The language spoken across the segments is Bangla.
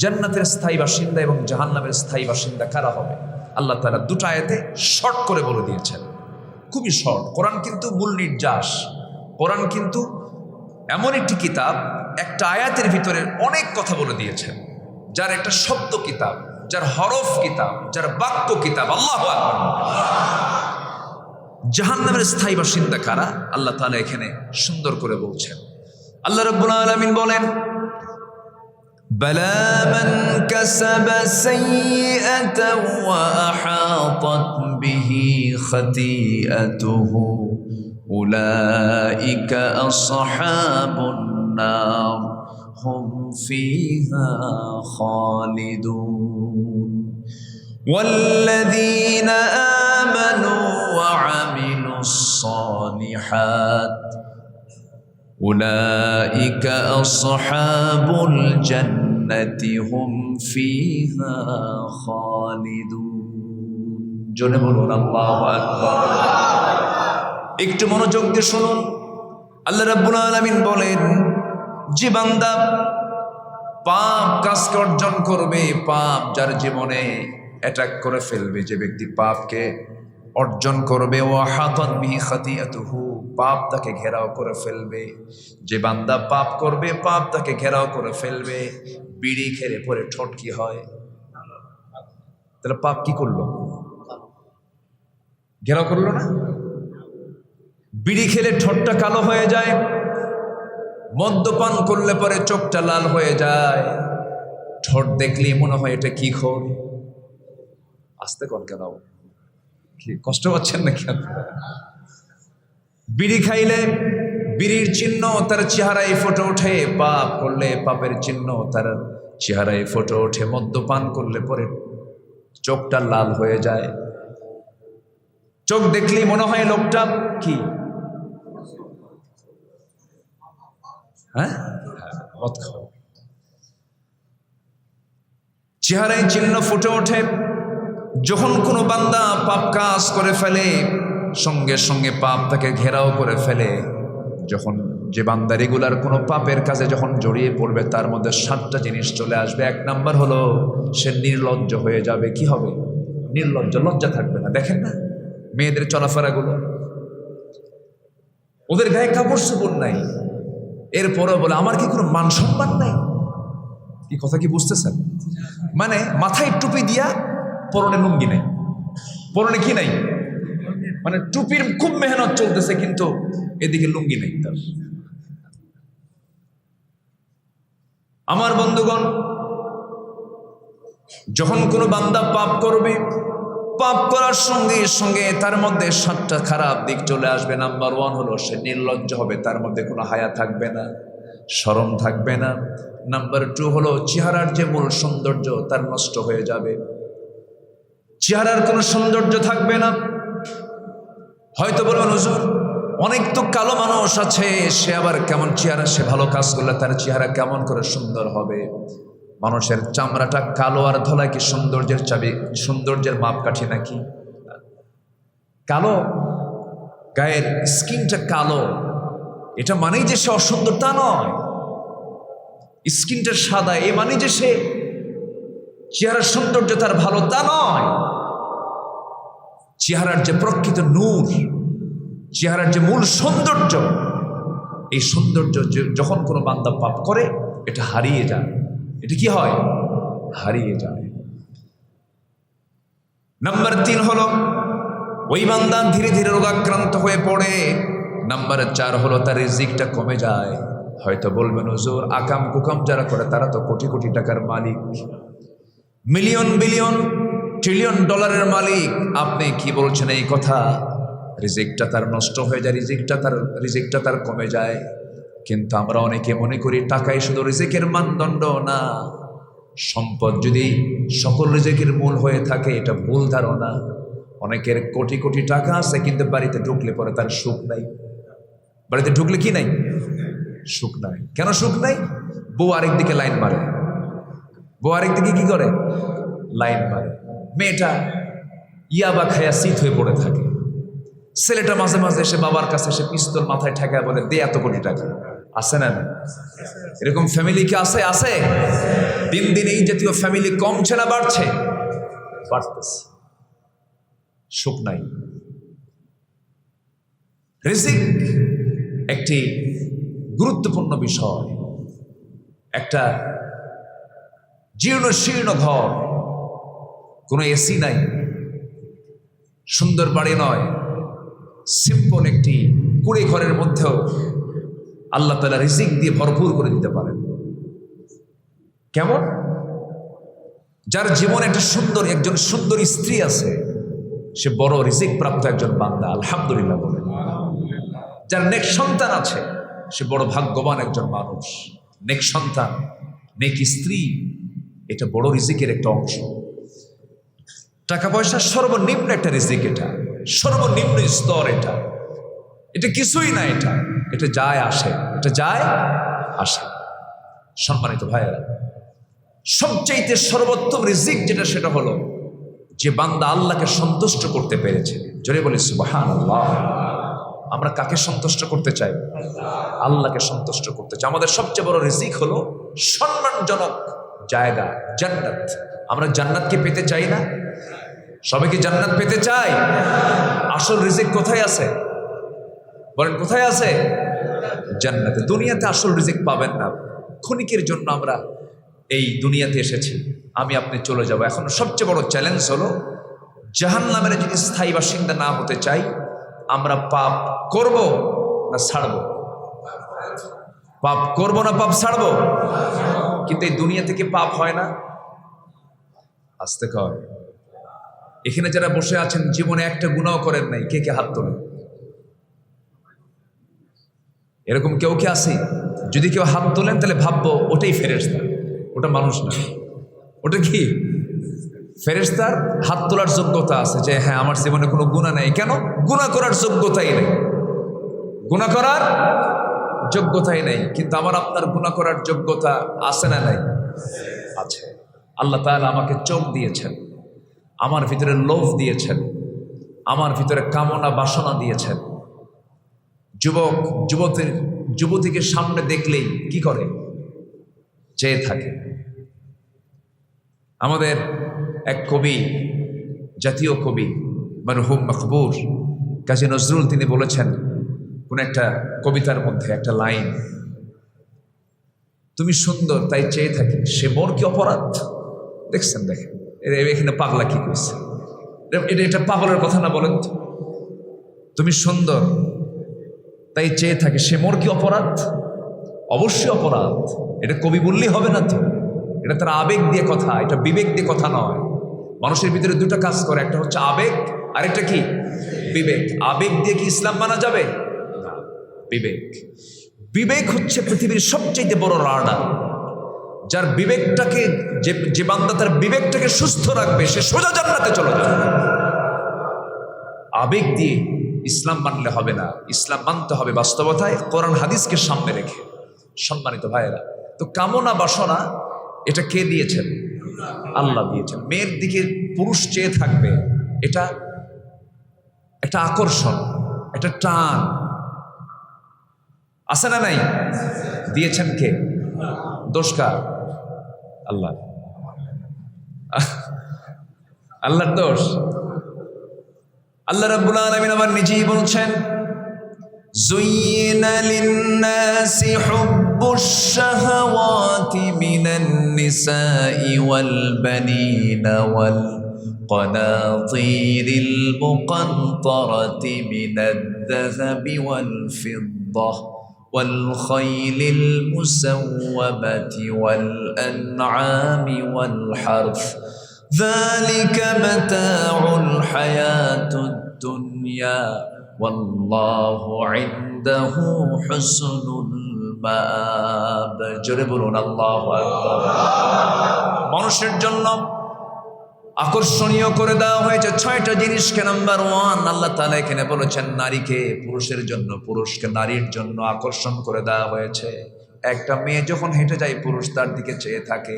জান্নাতের স্থায়ী বাসিন্দা এবং জাহান্নামের স্থায়ী বাসিন্দা কারা হবে? আল্লাহ তাআলা দুটো আয়াতে শর্ট করে বলে দিয়েছেন, খুবই শর্ট। কোরআন কিন্তু মূল নির্যাস, কোরআন কিন্তু এমন একটি কিতাব, একটা আয়াতের ভিতরে অনেক কথা বলে দিয়েছেন, যার একটা শব্দ কিতাব, যার হরফ কিতাব, যার বাক্য কিতাব। আল্লাহু আকবার। জাহান্নামের স্থায়ী বাসিন্দা কারা আল্লাহ তাআলা এখানে সুন্দর করে বলছেন। আল্লাহ রাব্বুল আলামিন বলেন, বালা মান কাসাবা সাইয়্যাতান ওয়া আহাতাত বিহি খাতিআতুহু উলাইকা আসহাবুন নার হুম ফিহা খালিদুন ওয়াল্লাযীনা আমানু ওয়া আমিলুস সালিহাত উলাইকা আসহাবুল জান্নাতি হুম ফিহা খালিদুন। জোরে বলুন আল্লাহু আকবার। একটু মনোযোগ দিয়ে শুনুন। আল্লাহ রাব্বুল আলামিন বলেন, যে বান্দা পাপ কাজকে অর্জন করবে, পাপ যার জীবনে অ্যাটাক করে ফেলবে, যে ব্যক্তি পাপকে অর্জন করবে, ওয়া হাতাত বিহি খাতিআতুহু, পাপ তাকে ঘেরাও করে ফেলবে। যে বান্দা পাপ করবে, পাপ তাকে ঘেরাও করে ফেলবে। বিড়ি খেলে পরে ঠোঁট কি হয়? তাহলে পাপ কি করলো? ঘেরাও করলো না? বিড়ি খেলে ঠোঁটটা কালো হয়ে যায়, মদ্যপান করলে পরে চোখটা লাল হয়ে যায়, ঠোঁট দেখলেই মনে হয় এটা কি খোর। আস্তে কর, কেন কি কষ্ট পাচ্ছেন নাকি আপনারা? বিড়ি খাইলে বিড়ির চিহ্ন তার চেহারায় ফুটে ওঠে, পাপ করলে পাপের চিহ্ন তার চেহারায় ফুটে ওঠে, মদ্যপান করলে পরে চোখটা লাল হয়ে যায়, চোখ দেখলেই মনে হয় লোকটা কি, হ্যাঁ, মদ খাও। চেহারায় চিহ্ন ফুটে ওঠে। যখন কোনো বান্দা পাপ কাজ করে ফেলে, সঙ্গে সঙ্গে পাপ তাকে ঘেরাও করে ফেলে। যখন যে বান্দা রেগুলার কোনো পাপের কাজে যখন জড়িয়ে পড়বে, তার মধ্যে 7টা জিনিস চলে আসবে। 1 নাম্বার হলো সে নির্লজ্জ হয়ে যাবে। কি হবে? নির্লজ্জ, লজ্জা থাকবে না। দেখেন না মেয়েদের চলাফেরাগুলো, ওদের গায়ে কাপড় চোপড় নাই, এরপরেও বলে আমার কি কোনো মান সম্মান নাই? কি কথা কি বুঝতেছেন? মানে মাথায় টুপি দিয়া, পরনে লুঙ্গি নাই, পরনে কি নাই, মানে টুপির খুব মেহনত চলতেছে কিন্তু এদিকে লুঙ্গি নেই তার। আমার বন্ধুগণ, যখন কোনো বান্দা পাপ করবে, পাপ করার সঙ্গে সঙ্গে তার মধ্যে 7টা খারাপ দিক চলে আসবে। নাম্বার 1 হলো সে নির্লজ্জ হবে, তার মধ্যে কোনো হায়া থাকবে না, শরম থাকবে না। নাম্বার 2 হলো চেহারার যে মূল সৌন্দর্য তার নষ্ট হয়ে যাবে, চেহারার কোনো সৌন্দর্য থাকবে না। হয়তো বলবেন হুজুর অনেক তো কালো মানুষ আছে, সে আবার কেমন চেহারা, সে ভালো কাজ করলে তার চেহারা কেমন করে সুন্দর হবে? মানুষের চামড়াটা কালো আর ধলা কি সৌন্দর্যের চাবি, সৌন্দর্যের মাপকাঠি নাকি? কালো গায়ের স্কিনটা কালো, এটা মানেই যে সে অসুন্দর তা নয়। স্কিনটা সাদা এ মানে যে সে চেহারার সৌন্দর্য তার ভালো তা নয়। চেহারার যে প্রকৃত নূর, চেহারার যে মূল সৌন্দর্য, এই সৌন্দর্য যখন কোনো বান্দা পাপ করে এটা হারিয়ে যায়। এটা কি হয়? হারিয়ে যায়। নাম্বার 3 হলো ওই বান্দা ধীরে ধীরে রোগাক্রান্ত হয়ে পড়ে। নাম্বার 4 হলো তার রিজিকটা কমে যায়। হয়তো বলবেন হুজুর আকাম কুকাম যারা করে তারা তো কোটি কোটি টাকার মালিক, মিলিয়ন বিলিয়ন ট্রিলিয়ন ডলারের মালিক, আপনি কি বলছেন এই কথা? রিজিকটা তার নষ্ট হয়ে যায়, রিজিকটা তার কমে যায়। কিন্তু আমরা অনেকে মনে করি টাকাই শুধু রিজিকের মানদণ্ড না। সম্পদ যদি সকল রিজিকের মূল হয়ে থাকে, এটা ভুল ধারণা। অনেকের কোটি কোটি টাকা আছে কিন্তু বাড়িতে ঢুকলে পরে তার সুখ নাই। বাড়িতে ঢুকলে কি নাই? সুখ নাই। কেন সুখ নাই? বউ আরেকদিকে লাইন মারে, বউ আরেকদিকে কি করে? লাইন মারে। মেয়েটা ইয়াবা খায়া শীত হয়ে পড়ে থাকে। ছেলেটা মাঝে মাঝে এসে বাবার কাছে এসে পিস্তল মাথায় ঠেকায় বলে দে এত কোটি টাকা। আছে না? এরকম ফ্যামিলি কি আছে? আছে। দিন দিন এই জাতীয় ফ্যামিলি কমছে না বাড়ছে? বাড়তেছে। সুখ নাই। রিজিক একটি গুরুত্বপূর্ণ বিষয়। একটা জীর্ণ শীর্ণ ঘর, কোনো এসি নাই, সুন্দর বাড়ি নয়, সিম্পল একটি কুড়ে ঘরের মধ্যেও আল্লাহ তাআলা রিজিক দিয়ে ভরপুর করে দিতে পারেন। কেমন? যার জীবনে একটা একজন সুন্দর স্ত্রী আছে, সে বড় রিজিক প্রাপ্ত একজন বান্দা, আলহামদুলিল্লাহ বলেন। যার নেক সন্তান আছে, সে বড় ভাগ্যবান একজন মানুষ। নেক সন্তান, নেক স্ত্রী, এটা বড় রিজিকের একটা অংশ। টাকা পয়সা সর্বনিম্ন একটা রিজিক, এটা সর্বনিম্ন স্তর, এটা কিছুই না, এটা যায় আসে, এটা যায় আসে। সম্মানিত ভাইয়েরা, সবচাইতে সর্বোত্তম রিজিক যেটা, সেটা হলো যে বান্দা আল্লাহকে সন্তুষ্ট করতে পেরেছে। জোরে বলি সুবহানাল্লাহ। আমরা কাকে সন্তুষ্ট করতে চাই? আল্লাহকে সন্তুষ্ট করতে চাই। আমাদের সবচেয়ে বড় রিজিক হলো সম্মানজনক জায়গা, জান্নাত। আমরা জান্নাতকে পেতে চাই না? সবাই কি জান্নাত পেতে চাই? আসল রিজিক কোথায় আছে বলেন? কোথায় আছে? জান্নাতে। দুনিয়াতে আসল রিজিক পাবেন না। ক্ষণিকের জন্য আমরা এই দুনিয়াতে এসেছি, আমি আপনি চলে যাব। এখন সবচেয়ে বড় চ্যালেঞ্জ হলো জাহান্নামের যদি স্থায়ী বাসিন্দা না হতে চাই, আমরা পাপ করব না ছাড়ব? পাপ করব না পাপ ছাড়ব? কিন্তু এই দুনিয়া থেকে পাপ হয় না। আসতে কয়, এখানে যারা বসে আছেন জীবনে একটা গুনাহ করেন নাই, কে কে হাত তোলেন? এরকম কেউ কি আছে? যদি কেউ হাত তোলেন তাহলে ভাববো ওটাই ফেরেশতা, ওটা মানুষ না। ওটা কি? ফেরেশতার হাত তোলার যোগ্যতা আছে, যে হ্যাঁ আমার জীবনে কোনো গুনাহ নাই। কেন? গুনাহ করার যোগ্যতাই নেই, গুনাহ করার যোগ্যতাই নেই। কিন্তু আমার আপনার গুনাহ করার যোগ্যতা আছে না নাই? আছে। আল্লাহ তাআলা আমাকে চোখ দিয়েছেন, আমার ভিতরে লোভ দিয়েছেন, আমার ভিতরে কামনা বাসনা দিয়েছেন। যুবতীকে সামনে দেখলেই কি করে? চেয়ে থাকে। আমাদের এক কবি, জাতীয় কবি মরহুম মকবুর কাজী নজরুল, তিনি বলেছেন কোন একটা কবিতার মধ্যে একটা লাইন, তুমি সুন্দর তাই চেয়ে থাকি, সে মোর কি অপরাধ? দেখছেন? দেখেন এখানে পাগলা কি করছে? এটা পাগলের কথা না, বলেন তো? তুমি সুন্দর তাই চেয়ে থাকে, সে মোর কি অপরাধ? অবশ্যই অপরাধ। এটা কবি বললেই হবে না তো, এটা তার আবেগ দিয়ে কথা, এটা বিবেক দিয়ে কথা নয়। মানুষের ভিতরে দুটো কাজ করে, একটা হচ্ছে আবেগ, আর একটা কি? বিবেক। আবেগ দিয়ে কি ইসলাম মানা যাবে? বিবেক হচ্ছে পৃথিবীর সবচেয়ে বড় রাডার। যার বিবেকটাকে, যে বান্দা তার বিবেকটাকে সুস্থ রাখবে, সে সোজা জান্নাতে চলে যাবে। আবেগ দিয়ে ইসলাম মানলে হবে না, ইসলাম মানতে হবে বাস্তবতায়, কোরআন হাদিসকে সামনে রেখে। সম্মানিত ভাইয়েরা, তো কামনা বাসনা এটা কে দিয়েছেন? আল্লাহ দিয়েছেন। মেয়ের দিকে পুরুষ চেয়ে থাকবে, এটা একটা আকর্ষণ, একটা টান আছে না নাই? দিয়েছেন কে? দোষ কার? আল্লাহ। আল্লাহর দোষ? আল্লাহ রাব্বুল আলামিন আবার নিজেই বলছেন, زين للناس حب الشهوات من النساء والبنين والقناطير المقنطرة من الذهب والفضة والخيل المسومة والأنعام والحرث ذلك متاع الحياة الدنيا والله عنده حسن المآب। জোরে বলুন আল্লাহু আকবার। মানুষের জন্য আকর্ষণীয় করে দেওয়া হয়েছে 6টা জিনিসকে। নাম্বার 1, আল্লাহ তাআলা এখানে বলেছেন নারীকে পুরুষের জন্য, পুরুষকে নারীর জন্য আকর্ষণ করে দেওয়া হয়েছে। একটা মেয়ে যখন হেঁটে যায়, পুরুষ তার দিকে চেয়ে থাকে।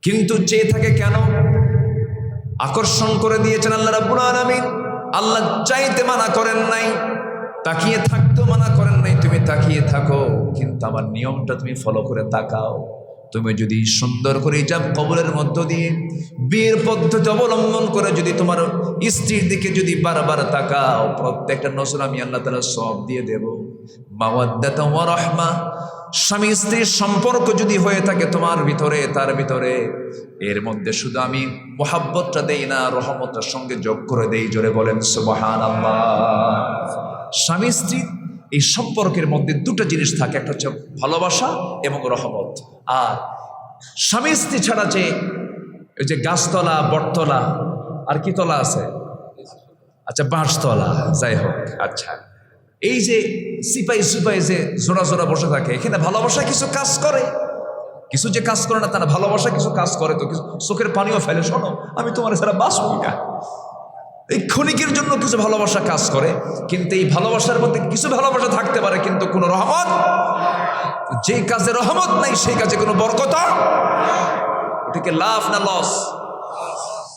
কিন্তু চেয়ে থাকে কেন? আকর্ষণ করে দিয়েছেন আল্লাহ রাব্বুল আলামিন। আল্লাহ চাইতে মানা করেন নাই, তাকিয়ে থাকতেও মানা করেন নাই। তুমি তাকিয়ে থাকো, কিন্তু আমার নিয়মটা তুমি ফলো করে তাকাও। তুমি যদি সুন্দর করে হিজাব কবুলের মধ্য দিয়ে বিয়ের পদ্ধতি অবলম্বন করে যদি তোমার স্ত্রীর দিকে যদি বারবার তাকাও, প্রত্যেকটা নজর আমি আল্লাহ তাআলা সওয়াব দিয়ে দেব। মাওয়াদ্দাতাও ওয়া রাহমা, স্বামী স্ত্রীর সম্পর্ক যদি হয়ে থাকে তোমার ভিতরে, তার ভিতরে, এর মধ্যে শুধু আমি মুহাব্বতটা দেই না, রহমতের সঙ্গে যোগ করে দেই। জোরে বলেন সুবহানাল্লাহ। স্বামী স্ত্রী এই সম্পর্কের মধ্যে দুটো জিনিস থাকে, একটা হচ্ছে ভালোবাসা এবং রহমত। আর স্বামী স্ত্রী ছাড়া যে ওই যে গাছতলা, বটতলা, আর কি তলা আছে, আচ্ছা বাঁশতলা, যাই হোক, আচ্ছা এই যে সিপাই সুপাই যে জোড়া জোড়া বসে থাকে, এখানে ভালোবাসা কিছু কাজ করে, কিছু যে কাজ করে না তা না, ভালোবাসা কিছু কাজ করে, তো কিছু চোখের পানিও ফেলে। শোনো, আমি তোমার ছাড়া বাঁচবই না, এই ক্ষণিকের জন্য কিছু ভালোবাসা কাজ করে। কিন্তু এই ভালোবাসার মধ্যে কিছু ভালোবাসা থাকতে পারে, কিন্তু কোনো রহমত, যে কাজে রহমত নাই সেই কাজে কোনো বরকত। ওটাকে লাভ না লস?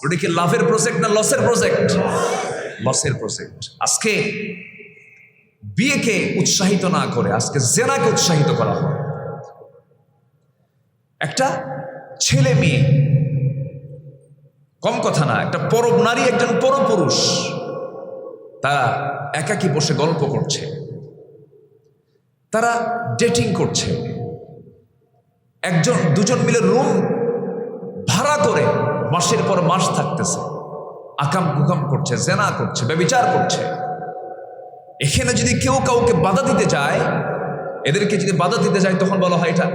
ওটাকে লাভের প্রজেক্ট না লসের প্রজেক্ট? লসের প্রজেক্ট। আজকে বিয়েকে উৎসাহিত না করে আজকে জেনাকে উৎসাহিত করা হয়। একটা ছেলে মেয়ে, কম কথা না, একটা পর নারী, একজন পরপুরুষ, তারা একাকী বসে গল্প করছে, তারা ডেটিং করছে, একজন দুজন মিলে রুম ভাড়া করে মাসের পর মাস থাকতেছে, আকাম কুকাম করছে, জেনা করছে, ব্যভিচার করছে। এখানে যদি কেউ কাউকে বাধা দিতে যায়, এদেরকে যদি বাধা দিতে যায়, তখন বলা হয় এটা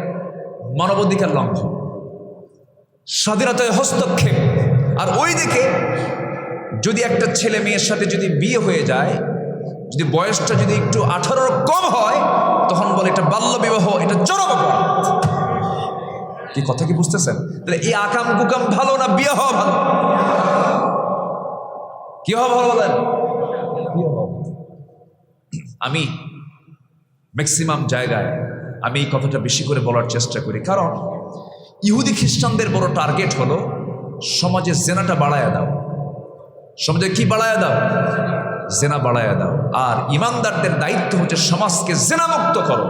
মানবাধিকার লঙ্ঘন, স্বাধীনতায় হস্তক্ষেপ। আর ওই দিকে যদি একটা ছেলে মেয়ের সাথে যদি বিয়ে হয়ে যায়, যদি বয়সটা যদি একটু 18-র কম হয়, তখন বলে এটা বাল্য বিবাহ, এটা চরম অপরাধ। কি কথা কি বুঝতেছেন? তাহলে এই আকাম কুকাম ভালো না বিয়ে হওয়া ভালো? কি হওয়া ভালো বলেন? বিয়ে হওয়া। আমি ম্যাক্সিমাম জায়গায় আমি এই কথাটা বেশি করে বলার চেষ্টা করি, কারণ ইহুদি খ্রিস্টানদের বড় টার্গেট হলো সমাজে জেনাটা বাড়ায়া দাও। সমাজে কি বাড়ায়া দাও? জেনা বাড়ায়া দাও। আর ইমানদারদের দায়িত্ব হচ্ছে সমাজকে জেনামুক্ত করো,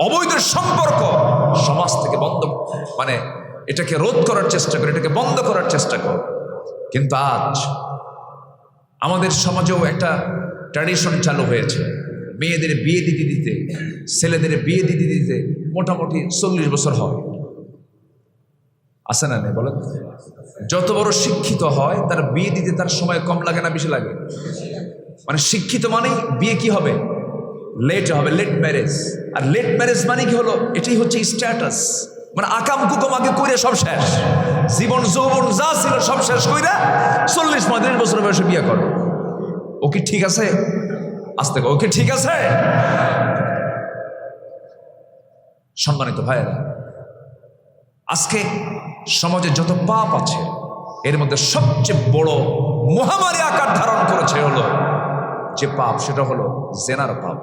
অবৈধ সম্পর্ক সমাজ থেকে বন্ধ, মানে এটাকে রোধ করার চেষ্টা করো, এটাকে বন্ধ করার চেষ্টা করো। কিন্তু আজ আমাদের সমাজেও একটা ট্র্যাডিশন চালু হয়েছে, মেয়েদের বিয়ে দিতে দিতে, ছেলেদের বিয়ে দিতে দিতে মোটামুটি 40 বছর হয়। আছে না নেই বলেন? যত বড় শিক্ষিত হয় তার বিয়ে দিতে তার সময় কম লাগে না বেশি লাগে? মানে শিক্ষিত মানে বিয়ে কি হবে? লেট হবে, লেট ম্যারেজ। আর লেট ম্যারেজ মানে কি হলো? এটাই হচ্ছে স্ট্যাটাস। মানে আকাম কুকাম আগে কইরা সব শেষ, জীবন যৌবন যা ছিল সব শেষ কইরা 40-35 বছর বয়সে বিয়ে করে। ও কি ঠিক আছে? আস্তে ও কি ঠিক আছে? সম্মানিত ভাইয়েরা, আজকে সমাজে যত পাপ আছে এর মধ্যে সবচেয়ে বড় মহামারী আকার ধারণ করেছে হলো যে পাপ, সেটা হলো জেনার পাপ।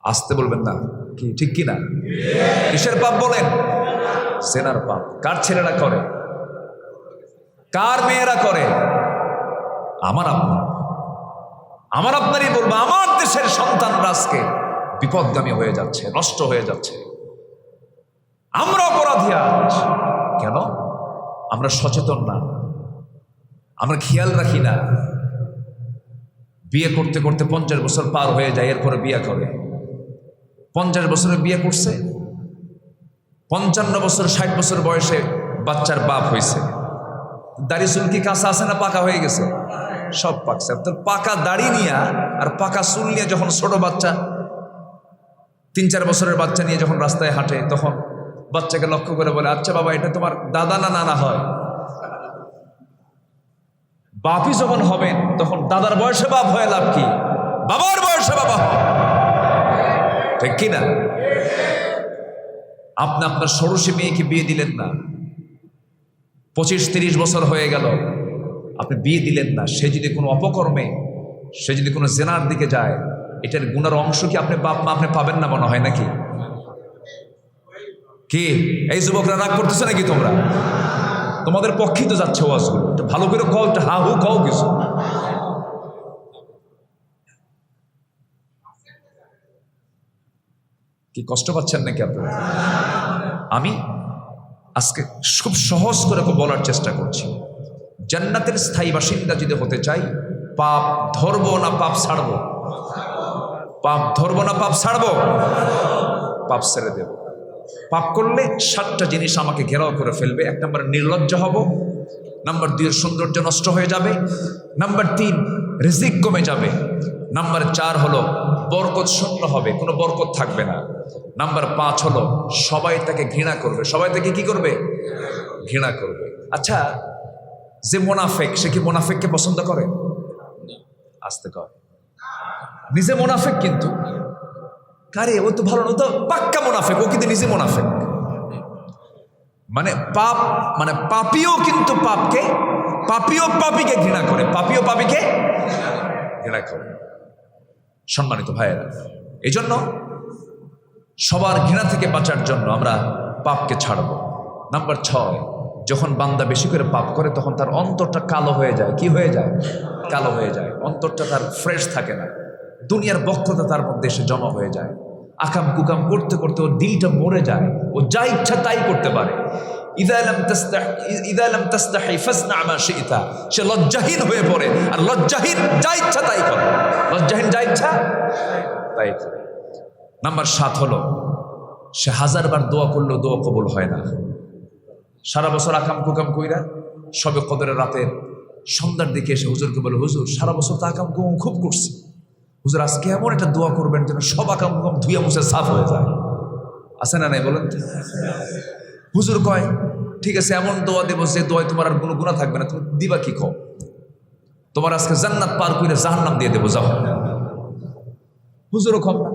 আসতে বলবেন না, কি ঠিক কি না? কিসের পাপ বলেন? জেনার পাপ। কার ছেলেরা করে? কার মেয়েরা করে? আমার আপনারই বলবো, আমার দেশের সন্তানরা আজকে বিপদগামী হয়ে যাচ্ছে, নষ্ট হয়ে যাচ্ছে। আমরা অপরাধী আজ। কেন? আমরা সচেতন না, আমরা খেয়াল রাখি না। বিয়ে করতে করতে 50 বছর পার হয়ে যায়, এরপরে বিয়ে করে। 50 বছরে বিয়ে করছে, 55 বছর 60 বছর বয়সে বাচ্চার বাপ হয়েছে। দাড়ি চুল কি কাঁচা আছে না পাকা হয়ে গেছে? সব পাকছে। তো পাকা দাড়ি নিয়ে আর পাকা চুল নিয়ে যখন ছোট বাচ্চা 3-4 বছরের বাচ্চা নিয়ে যখন রাস্তায় হাঁটে, তখন বাচ্চাকে লক্ষ্য করে বলে, আচ্ছা বাবা, এটা তোমার দাদা না নানা হয়? বাপই যখন হবেন তখন দাদার বয়সে বাপ হয়ে লাভ কি? বাবার বয়সে বাবা, ঠিক কিনা? আপনি আপনার ষোড়শী মেয়েকে বিয়ে দিলেন না, 25-30 বছর হয়ে গেল, আপনি বিয়ে দিলেন না। সে যদি কোনো অপকর্মে, সে যদি কোনো জেনার দিকে যায়, এটার গুনার অংশ কি আপনি বাপ মা আপনি পাবেন না মনে হয় নাকি? কি এই যুবকরা রাগ করতেছে নাকি? তোমরা তোমাদের পক্ষেই তো যাচ্ছে ওয়াজগুলো, ভালো করে কও, হা হু কও কিছু। কি কষ্ট পাচ্ছেন নাকি আপনারা? আমি আজকে খুব সহজ করে বলার চেষ্টা করছি, জান্নাতের স্থায়ী বাসিন্দা যদি হতে চাই, পাপ ধরবো না পাপ ছাড়বো? পাপ ধরবো না পাপ ছাড়বো? পাপ ছেড়ে দেব। পাপ করলে 7টা জিনিস আমাকে ঘেরাও করে ফেলবে। 1 নম্বর নির্লজ্জ হব, নাম্বার 2 সৌন্দর্য নষ্ট হয়ে যাবে, নাম্বার 3 রিজিক কমে যাবে, নাম্বার 4 হলো বরকত শূন্য হবে, কোনো বরকত থাকবে না, নাম্বার 5 হলো সবাই তাকে ঘৃণা করবে। সবাই তাকে কি করবে? ঘৃণা করবে। আচ্ছা, যে মোনাফেক, সে কি মোনাফেককে পছন্দ করে? আসতে কর, নিজে মোনাফেক কিন্তু কারে ও তো ভালো না, তো পাক্কা মোনাফেক, ও কিন্তু নিজে মোনাফেক। মানে পাপ, মানে পাপীও কিন্তু পাপীও পাপীকে ঘৃণা করে, পাপীও পাপীকে ঘৃণা করে। সম্মানিত ভাইয়েরা, এই জন্য সবার ঘৃণা থেকে বাঁচার জন্য আমরা পাপকে ছাড়ব। নাম্বার 6, যখন বান্দা বেশি করে পাপ করে তখন তার অন্তরটা কালো হয়ে যায়। কি হয়ে যায়? কালো হয়ে যায়। অন্তরটা তার ফ্রেশ থাকে না, দুনিয়ার বক্রতা তার মধ্যে এসে জমা হয়ে যায়। আকাম কুকাম করতে করতে ওর দিলটা মরে যায়, ও যা ইচ্ছা তাই করতে পারে। ইদা লাম তাস্তাহি ফাসনা মা শি'তা, সে লজ্জাহীন হয়ে পড়ে, আর লজ্জাহীন যা ইচ্ছা তাই করে, লজ্জাহীন যা ইচ্ছা তাই করে। নাম্বার 7 হলো সে 1000 বার দোয়া করলেও দোয়া কবুল হয় না। সারা বছর আকাম কুকাম কইরা সবে কদরের রাতের সন্ধ্যার দিকে এসে হুজুরকে বলে, হুজুর সারা বছর তো আকাম কুকাম খুব করছি, হুজুর আজকে এমন একটা দোয়া করবেন যেন সব আকাম কুকাম ধুইয়া মুছে সাফ হয়ে যায়। আছে না নাই বলেন? হুজুর কয়, ঠিক আছে এমন দোয়া দেবো যে দোয়ায় তোমার আর কোনো গুনাহ থাকবে না, তুমি দিবা কি কও? তোমার আজকে জান্নাত পার করে জাহান্নাম দিয়ে দেবো, যাও। হুজুরও কম না,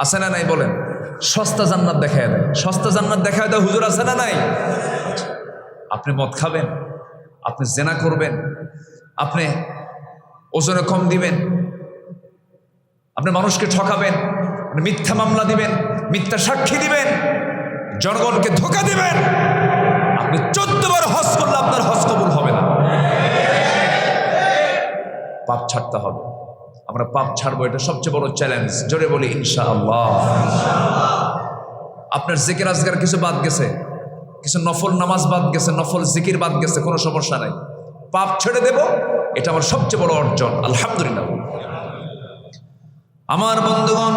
আছে না নাই বলেন? সস্তা জান্নাত দেখায় দেয়, সস্তা জান্নাত দেখায় দেয়, হুজুর আছে না নাই? আপনি মদ খাবেন, আপনি জেনা করবেন, আপনি ওজনে কম দিবেন, আপনি মানুষকে ঠকাবেন, আপনি মিথ্যা মামলা দিবেন, মিথ্যা সাক্ষী দিবেন, জনগণকে ধোঁকা দিবেন, আপনি 14 বার হজ করলে আপনার হজ কবুল হবে না। পাপ ছাড়তে হবে। আমরা পাপ ছাড়বো, এটা সবচেয়ে বড় চ্যালেঞ্জ। জোরে বলি ইনশাআল্লাহ। আপনার জিকির আজকার কিছু বাদ গেছে, কিছু নফল নামাজ বাদ গেছে, নফল জিকির বাদ গেছে, কোনো সমস্যা নাই। পাপ ছেড়ে দেব, এটা আমার সবচেয়ে বড় অর্জন। আলহামদুলিল্লাহ। আমার বন্ধুগণ,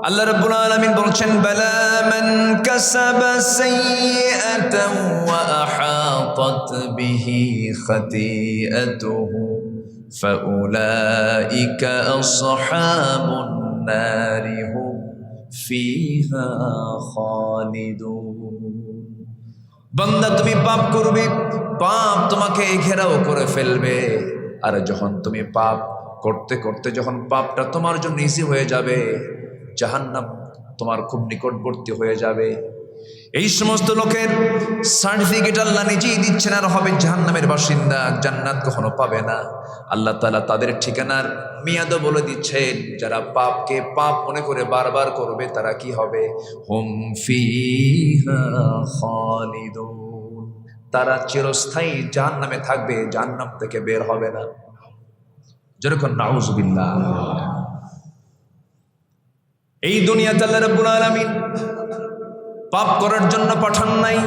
আল্লাহ রাব্বুল আলামিন বলছেন, বালা মান কাসাবা সাইয়্যাতান ওয়া আহাতাত বিহি খাতিআতুহু ফাউলাইকা আসহাবুন নারি হুম ফিহা খালিদুন। বান্দা তুমি পাপ করবে, পাপ তোমাকে ঘেরাও করে ফেলবে, আর যখন তুমি পাপ করতে করতে যখন পাপটা তোমার জন্য ইজি হয়ে যাবে, জাহান্নাম তোমার খুব নিকটবর্তী হয়ে যাবে। এই সমস্ত লোকের সার্টিফিকেট আল্লাহ নিজেই দিচ্ছেন, আর হবে জাহান্নামের বাসিন্দা, জান্নাত কখনো পাবে না। আল্লাহ তাআলা তাদের ঠিকানার মেয়াদও বলে দিচ্ছেন, যারা পাপকে পাপ মনে করে বারবার করবে তারা কি হবে? হুম ফিহা খালিদুন, তারা চিরস্থায়ী জাহান্নামে থাকবে, জাহান্নাম থেকে বের হবে না। যেরকম নাউজুবিল্লাহ। এই দুনিয়াতে আল্লাহ রাব্বুল আলামিন পাপ করার জন্য পাঠান নাই,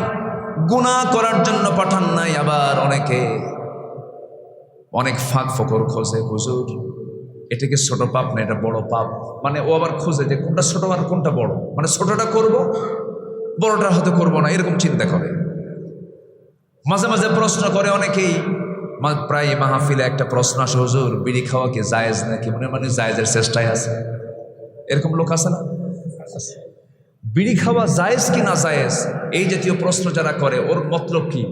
গুনাহ করার জন্য পাঠান নাই। আবার অনেকে অনেক ফাঁক ফকর খোঁজে, হুজুর এটা কি ছোট পাপ না এটা বড় পাপ, মানে ও আবার খোঁজে যে কোনটা ছোট আর কোনটা বড়, মানে ছোটটা করব বড়টা হয়তো করবো না, এরকম চিন্তা করে। মাঝে মাঝে প্রশ্ন করে অনেকেই, প্রায় মাহফিলে একটা প্রশ্ন আসে, হুজুর বিড়ি খাওয়া কি জায়েজ নাকি? মানে জায়েজের চেষ্টায় আছে, এরকম লোক আছে না? বিড়ি খাওয়া জায়েজ কি না জায়েজ, এই জাতীয় প্রশ্ন যারা করে ওর মতলব কি?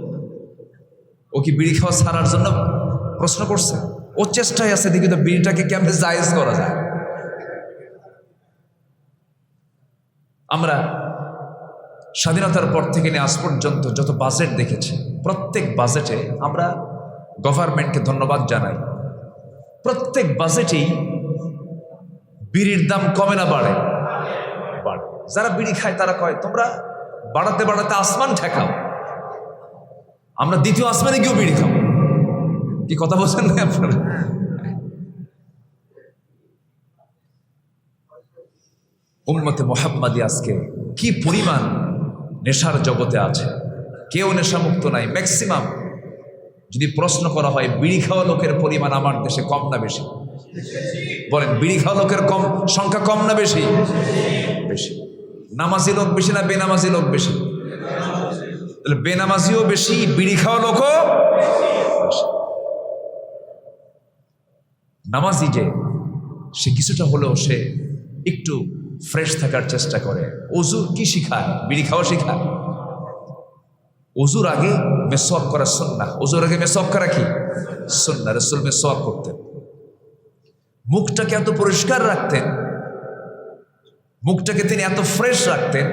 ও কি বিড়ি খাওয়া ছাড়ার জন্য প্রশ্ন করছে? ও চেষ্টায় আছে দেখি তো বিড়িটাকে কেমনে জায়েজ করা যায়। আমরা স্বাধীনতার পর থেকে নিয়ে আজ পর্যন্ত যত বাজেট দেখেছি, প্রত্যেক বাজেটে আমরা গভর্নমেন্টকে ধন্যবাদ জানাই। প্রত্যেক বাজেটেই বিড়ির দাম কমে না বাড়ে? বাড়ে। যারা বিড়ি খায় তারা কয় তোমরা বাড়াতে বাড়াতে আসমান ঠেকাও, আমরা দ্বিতীয় আসমানে গিয়েও বিড়ি খাবো। কি কথা বলছেন না আপনারা? উম্মতে মুহাম্মাদি আজকে কি পরিমাণ নেশার জগতে আছে, কেউ নেশামুক্ত নাই। ম্যাক্সিমাম যদি প্রশ্ন করা হয় বিড়ি খাওয়া লোকের পরিমাণ আমার দেশে কম না বেশি? বলেন, বিড়ি খাওয়া লোকের সংখ্যা কম না বেশি? বেশি। নামাজি লোক বেশি না বেনামাজি লোক বেশি? তাহলে বেনামাজিও বেশি, বিড়ি খাওয়া লোকও বেশি। নামাজি যে সে কিছুটা হলেও সে একটু ফ্রেশ থাকার চেষ্টা করে। ওযুর কি শিখায়? বিড়ি খাওয়া শিখায়। ওযুর আগে মেসওয়াক করা সুন্নাহ। ওযুর আগে মেসওয়াক করা কি সুন্নাহ? রাসূল মেসওয়াক করতেন, মুখটাকে এত পরিষ্কার রাখতেন, মুখটাকে তিনি এত ফ্রেশ রাখতেন।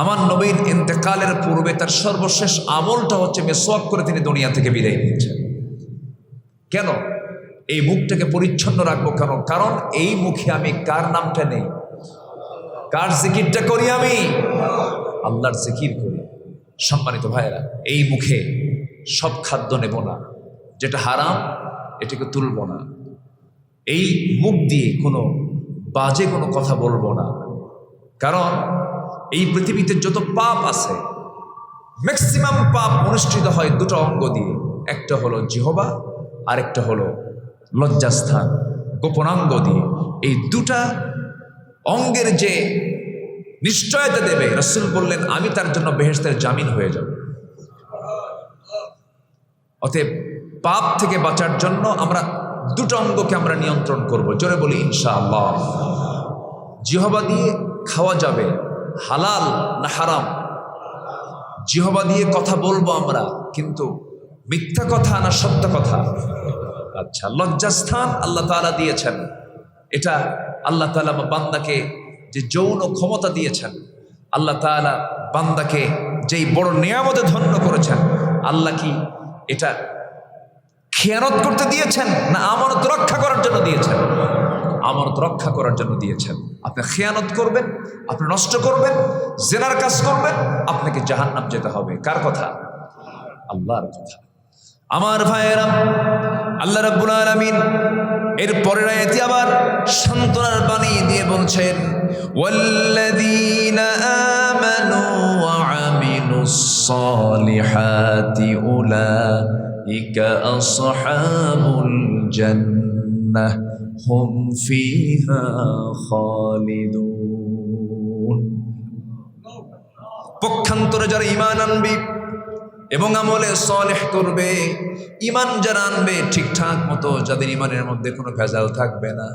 আমার নবীর ইন্তেকালের পূর্বে তার সর্বশেষ আমলটা হচ্ছে মেসওয়াক করে তিনি দুনিয়া থেকে বিদায় নিয়েছেন। কেন? এই মুখটাকে পরিচ্ছন্ন রাখবো কেন? কারণ এই মুখে আমি কার নামটা নেই, কার জিকিরটা করি? আমি আল্লাহর জিকির করি। সম্মানিত ভাইয়েরা, এই মুখে সব খাদ্য নেব না, যেটা হারাম এটাকে তুলব না। এই মুখ দিয়ে কোনো বাজে কোনো কথা বলবো না, কারণ এই পৃথিবীতে যত পাপ আছে ম্যাক্সিমাম পাপ অনুষ্ঠিত হয় দুটো অঙ্গ দিয়ে। একটা হলো জিহবা, আরেকটা হলো লজ্জাস্থান, গোপনাঙ্গ দিয়ে। এই দুটা অঙ্গের যে নিশ্চয়তা দেবে, রাসূল বললেন আমি তার জন্য বেহেশতের জামিন হয়ে যাব। অতএব পাপ থেকে বাঁচার জন্য আমরা দুটো অঙ্গকে আমরা নিয়ন্ত্রণ করব। জোরে বলি ইনশাআল্লাহ। জিহবা দিয়ে খাওয়া যাবে, হালাল না হারাম? জিহবা দিয়ে কথা বলবো আমরা, কিন্তু মিথ্যা কথা না সত্য কথা? আচ্ছা, লজ্জাস্থান আল্লাহ তাআলা দিয়েছেন, এটা আল্লাহ তাআলা বান্দাকে যে যৌন ক্ষমতা দিয়েছেন, আল্লাহ তাআলা বান্দাকে যেই বড় নিয়ামতে ধন্য করেছেন, আল্লাহ কি এটা খেয়ানত করতে দিয়েছেন না আমানত রক্ষা করার জন্য দিয়েছেন? আমানত রক্ষা করার জন্য দিয়েছেন। আপনি খেয়ানত করবেন, আপনি নষ্ট করবেন, জেনার কাজ করবেন, আপনাকে জাহান্নাম যেতে হবে। কার কথা? আল্লাহর কথা। আমার ভাইয়েরা, আল্লাহ রাব্বুল আলামিন এর পরের আয়াতে আবার সান্ত্বনার বাণী দিয়ে বলছেন, ওয়াল্লাযীনা আমানু ওয়া আমিলুস সালিহাতি উলাইকা আসহাবুল জান্নাহ হুম ফিহা খালিদুন। পক্ষান্তরে যারা ঈমান আনবে এবং আমলে সালেহ করবে, ঈমান যারা আনবে ঠিকঠাক মতো, যাদের ঈমানের মধ্যে কোনো ভেজাল থাকবে না,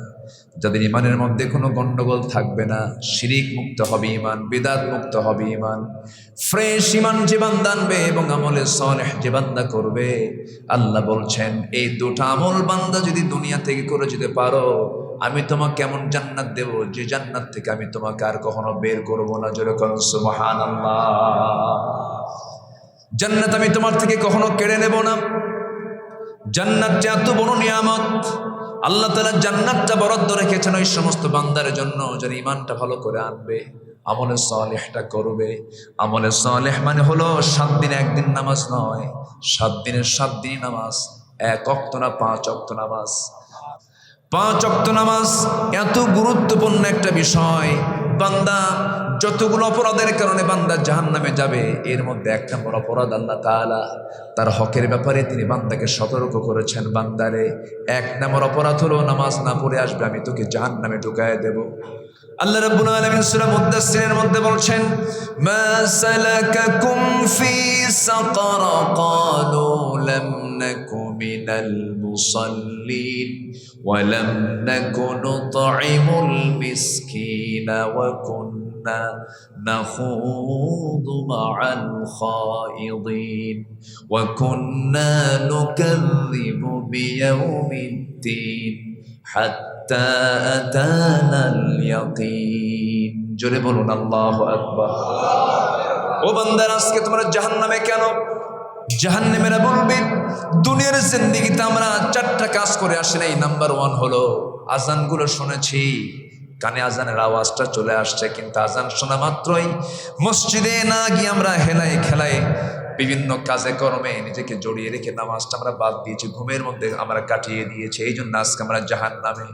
যাদের ঈমানের মধ্যে কোনো গন্ডগোল থাকবে না, শিরিক মুক্ত হবে ঈমান, বিদআত মুক্ত হবে ঈমান, ফ্রেশ ঈমান যে বান্দা আনবে এবং আমলে সালেহ যে বান্দা করবে, আল্লাহ বলছেন এই দুটো আমল বান্দা যদি দুনিয়া থেকে করে যেতে পারো, আমি তোমাকে কেমন জান্নাত দেব, যে জান্নাত থেকে আমি তোমাকে আর কখনো বের করবো না। জোরে বলুন সুবহানাল্লাহ। জান্নাত আমি তোমার থেকে কখনো কেড়ে নেব না। জান্নাত যে এত বড় নিয়ামত, আল্লাহ তাআলা জান্নাতটা বরাদ্দ রেখেছেন ওই সমস্ত বান্দার জন্য যারা ঈমানটা ভালো করে আনবে, আমলে সালেহটা করবে। আমলে সালেহ মানে হলো 7 দিনে একদিন নামাজ নয়, 7 দিনের 7 দিনই নামাজ। 1 ওয়াক্ত না 5 ওয়াক্ত নামাজ। 5 ওয়াক্ত নামাজ এত গুরুত্বপূর্ণ একটা বিষয়। বান্দা যতগুলো অপরাধের কারণে বান্দা জাহান্নামে যাবে, এর মধ্যে 1 নম্বর অপরাধ আল্লাহ তাআলা তার হকের ব্যাপারে তিনি বান্দাকে সতর্ক করেছেন, বান্দারে 1 নম্বর অপরাধ হলো নামাজ না পড়ে আসবে, আমি তোকে জাহান্নামে ঢুকায় দেব। আল্লাহ রাব্বুল আলামিন সূরা মুদ্দাসসিরের মধ্যে বলছেন, মা সালাকাকুম ফি সাকার ক্বালু লাম নাকু মিনাল মুসাল্লিন ওয়া লাম নাকু নুতঈমুল মিসকিনা ওয়া কুন্না নাখুযু মা'আল খায়িদিন ওয়া কুন্না নুকাযযিবু বিয়াউমিদ্দিন হাত্তা আতানাল ইয়াকিন। জোরে বলুন আল্লাহু আকবার। ও বান্দারা, আজকে তোমরা জাহান্নামে কেন? জাহান্নামীরা বলবে, দুনিয়ার জিন্দেগিতে আমরা 4টা কাজ করে আসি নাই। নাম্বার 1 হলো আজানগুলো শুনেছি, কানে আজানের আওয়াজটা চলে আসছে, কিন্তু আজান শোনা মাত্রই মসজিদে না গিয়ে আমরা হেলায় খেলায় বিভিন্ন কাজে কর্মে নিজেকে জড়িয়ে রেখে নামাজটা আমরা বাদ দিয়েছি, ঘুমের মধ্যে আমরা কাটিয়ে দিয়েছি। এই জন্য আজকে আমরা জাহান্নামে।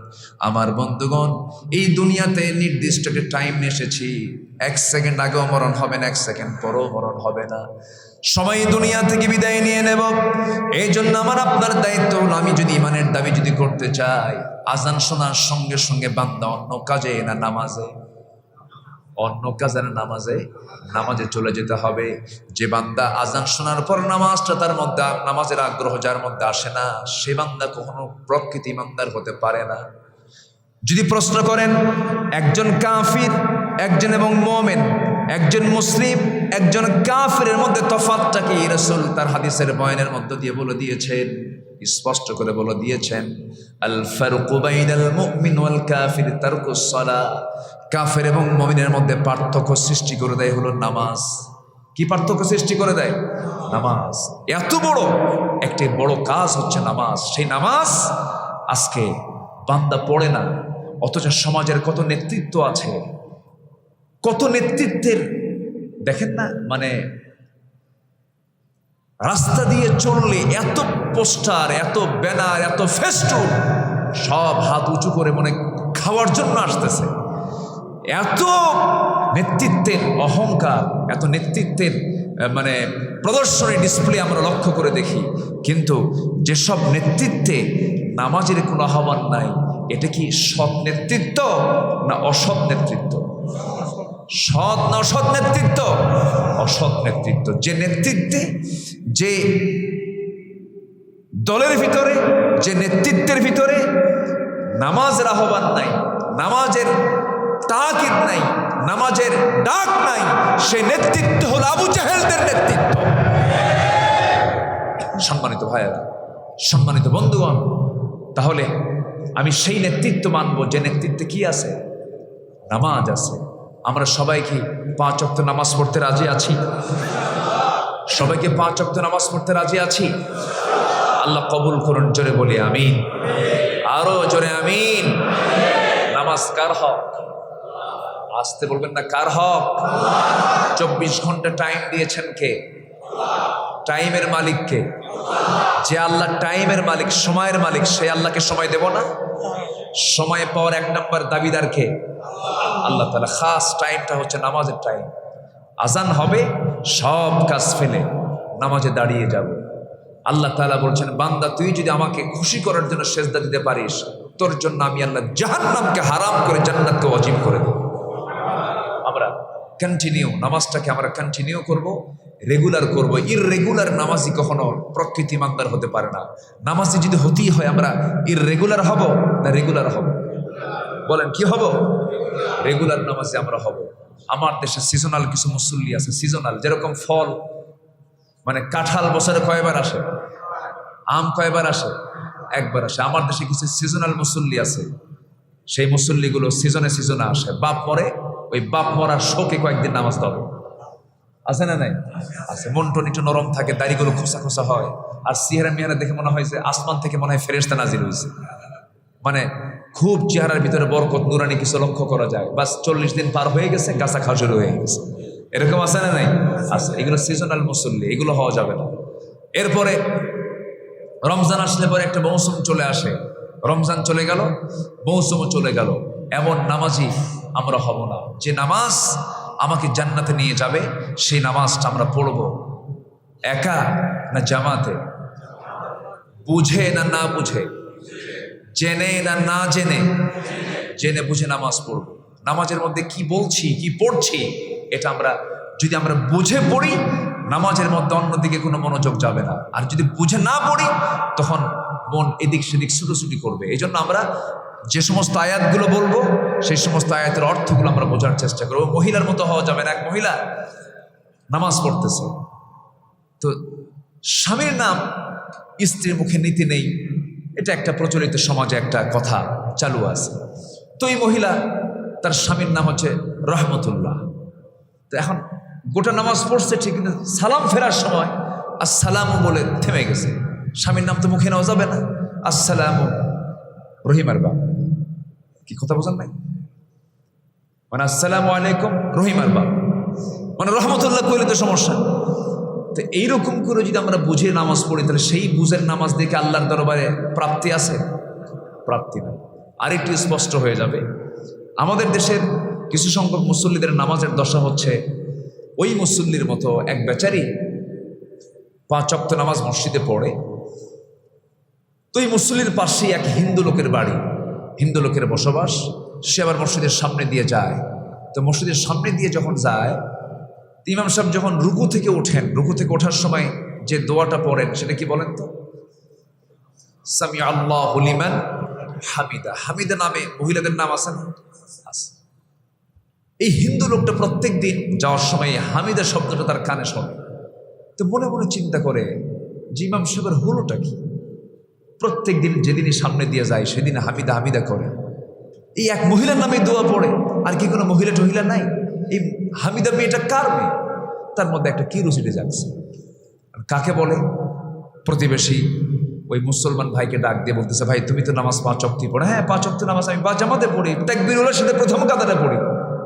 আমার বন্ধুগণ, এই দুনিয়াতে নির্দিষ্ট একটা টাইম এসেছি, 1 সেকেন্ড আগেও মরণ হবে না, 1 সেকেন্ড পরেও মরণ হবে না। সবাই দুনিয়া থেকে বিদায় নিয়ে নেব। এই জন্য আমার আপনার দায়িত্ব হলো, আমি যদি ইমানের দাবি যদি করতে চাই, আজান শোনার সঙ্গে সঙ্গে বান্দা অন্য কাজে না নামাজে, অন্য কাজে না নামাজে, নামাজে চলে যেতে হবে। যে বান্দা আজান শোনার পর নামাজটা তার মধ্যে, নামাজের আগ্রহ যার মধ্যে আসে না, সে বান্দা কখনো প্রকৃত ইমানদার হতে পারে না। যদি প্রশ্ন করেন একজন কাফির, একজন এবং মুমিন, একজন মুসলিম, একজন কাফিরের মধ্যে তফাৎটা কি, রাসূল তার হাদিসের বয়ানের মধ্য দিয়ে বলে দিয়েছেন, স্পষ্ট করে বলে দিয়েছেন, আল ফারকু বাইনাল মুমিন ওয়াল কাফির তারকুস সালাহ। কাফের এবং মুমিনের মধ্যে পার্থক্য সৃষ্টি করে দেয় হলো নামাজ। কি পার্থক্য সৃষ্টি করে দেয়? নামাজ। এত বড় একটি বড় কাজ হচ্ছে নামাজ। সেই নামাজ আজকে বান্দা পড়ে না, অথচ সমাজের কত নেতৃত্ব আছে, কত নেতৃত্বের দেখেন না, মানে রাস্তা দিয়ে চললে এত পোস্টার, এত ব্যানার, এত ফেস্টুন, সব হাত উঁচু করে মনে খাওয়ার জন্য আসতেছে। এত নেতৃত্বের অহংকার, এত নেতৃত্বের মানে প্রদর্শনী ডিসপ্লে আমরা লক্ষ্য করে দেখি, কিন্তু যেসব নেতৃত্বে নামাজের কোনো আহ্বান নাই, এটা কি সৎ নেতৃত্ব না অসৎ নেতৃত্ব? সৎ না অসৎ নেতৃত্ব? অসৎ নেতৃত্ব। যে নেতৃত্বে, যে দলের ভিতরে, যে নেতৃত্বের ভিতরে নামাজের আহ্বান নাই, নামাজের তাকিদ নাই, নামাজের ডাক নাই, সেই নেতৃত্ব হলো আবু জাহেলদের নেতৃত্ব। সম্মানিত ভাইয়েরা, সম্মানিত বন্ধুগণ, তাহলে আমি সেই নেতৃত্ব মানব যে নেতৃত্বে কি আছে? নামাজ আছে। আমরা সবাই কি 5 ওয়াক্ত নামাজ পড়তে রাজি আছি? সবাইকে 5 ওয়াক্ত নামাজ পড়তে রাজি আছি? আল্লাহ কবুল করুন, জোরে বলি আমিন, আরো জোরে আমিন। নামাজ কার হক? আসতে বলবেন না, কার হক? 24 ঘন্টা টাইম দিয়েছেন কে? টাইমের মালিক কে? যে আল্লাহ টাইমের মালিক, সময়ের মালিক, সেই আল্লাহকে সময় দেব না? সময় পাওয়ার 1 নম্বর দাবিদার কে? আল্লাহ তাআলা। খাস টাইমটা হচ্ছে নামাজের টাইম। আজান হবে, সব কাজ ফেলে নামাজে দাঁড়িয়ে যাব। আল্লাহ তাআলা বলছেন, বান্দা তুই যদি আমাকে খুশি করার জন্য সেজদা দিতে পারিস, তোর জন্য আমি আল্লাহ জাহান্নামকে হারাম করে জান্নাতকে ওয়াজিব করে দেব। আমরা কন্টিনিউ নামাজটাকে আমরা কন্টিনিউ করব, রেগুলার করব। ইররেগুলার নামাজি কখনো প্রকৃতি ইমানদার হতে পারে না। নামাজি যদি হতেই হয়, আমরা ইররেগুলার হব না রেগুলার হব? বলেন কি হব? রেগুলার নামাজি আমরা হব। আমার দেশে সিজনাল কিছু মুসল্লি আছে, সিজনাল, যেরকম ফল, মানে কাঁঠাল বছরে কয়বার আসে, আম কয়বার আসে? একবার আসে। আমার দেশে কিছু সিজনাল মুসল্লি আছে, সেই মুসল্লিগুলো সিজনে সিজনে আসে। বাপ মরে, ওই বাপ মরার শোকে কয়েকদিন নামাজ ধরে, আছে না নাই? আছে। মন টন একটু নরম থাকে, দাড়িগুলো খোসা খোসা হয়, আর চেহারা মেহারা দেখে মনে হয় যে আসমান থেকে মনে হয় ফেরেশতা নাজিল হয়েছে। মানে খুব চেহারার ভিতরে বরকত, নুরানি কিছু লক্ষ্য করা যায়। বাস 40 দিন পার হয়ে গেছে, গাছা খাজুর হয়ে গেছে, এরকম আছে না নাই? আছে। এগুলো সিজনাল মুসল্লি, এগুলো হওয়া যাবে না। এরপরে রমজান আসলে পরে একটা মৌসুম চলে আসে, রমজান চলে গেল, মৌসুমও চলে গেল। এমন নামাজি আমরা হব না। যে নামাজ আমাকে জান্নাতে নিয়ে যাবে, সেই নামাজটা আমরা পড়ব। একা না জামাতে? বুঝে না না বুঝে? জেনে না না জেনে? জেনে বুঝে নামাজ পড়ব। নামাজের মধ্যে কি বলছি, কি পড়ছি, এটা আমরা যদি আমরা বুঝে পড়ি, নামাজের মধ্যে অন্যদিকে কোনো মনোযোগ যাবে না। আর যদি বুঝে না পড়ি, তখন মন এদিক সেদিক ছুটোছুটি করবে। এই জন্য আমরা যে সমস্ত আয়াতগুলো বলবো, সেই সমস্ত আয়াতের অর্থগুলো আমরা বোঝার চেষ্টা করবো। মহিলার মতো হওয়া যাবে না। এক মহিলা নামাজ পড়তেছে, তো স্বামীর নাম স্ত্রীর মুখে নিতে নেই, এটা একটা প্রচলিত সমাজে একটা কথা চালু আছে। তো এই মহিলা, তার স্বামীর নাম হচ্ছে রহমতুল্লাহ। তো এখন গোটা নামাজ পড়ছে ঠিক, কিন্তু সালাম ফেরার সময় আসসালামু বলে থেমে গেছে। স্বামীর নাম তো মুখে নেওয়া যাবে না। আসসালামু রহিমার বাপ, কি কথা বোঝেন নাই? মানে আসসালামু আলাইকুম রহিমার বাপ, মানে রহমতুল্লাহ কইলে তো সমস্যা। তো এইরকম করে যদি আমরা বুঝে নামাজ পড়ি, তাহলে সেই বুঝের নামাজ দেখে আল্লাহর দরবারে প্রাপ্তি আছে? প্রাপ্তি নেই। আরেকটু স্পষ্ট হয়ে যাবে, আমাদের দেশের কিছু সংখ্যক মুসল্লিদের নামাজের দশা হচ্ছে ওই মুসল্লির মতো এক বেচারি 5 ওয়াক্ত নামাজ মসজিদে পড়ে, তো এই মুসল্লির পাশেই এক হিন্দু লোকের বাড়ি, হিন্দু লোকের বসবাস, সে আবার মসজিদের সামনে দিয়ে যায়। তো মসজিদের সামনে দিয়ে যখন যায়, ইমাম সাহেব যখন রুকু থেকে ওঠেন, রুকু থেকে ওঠার সময় যে দোয়াটা পড়েন সেটা কি বলেন তো? সামি আল্লাহু লিমান হামিদা। হামিদা নামে মহিলাদের নাম আছে না? আছে। এই হিন্দু লোকটা প্রত্যেক দিন যাওয়ার সময় হামিদা শব্দটা তার কানে শোনে। তো মনে মনে চিন্তা করে যে ইমাম সাহেবের হলোটা কি, প্রত্যেক দিন যেদিনই সামনে দিয়ে যায় সেদিন হামিদা হামিদা করে, এই এক মহিলার নামে দোয়া পড়ে, আর কি কোনো মহিলা টহিলা নাই? এই হামিদা মেয়েটা কার মেয়ে? তার মধ্যে একটা কিরুচিটে যাচ্ছে। কাকে বলে? প্রতিবেশী ওই মুসলমান ভাইকে ডাক দিয়ে বলতেছে, ভাই তুমি তো নামাজ 5 ওয়াক্ত পড়ে। হ্যাঁ 5 ওয়াক্ত নামাজ আমি 5 জামাতে পড়ি, তাকবীরুল্লাহর সাথে প্রথম কাতারে পড়ি।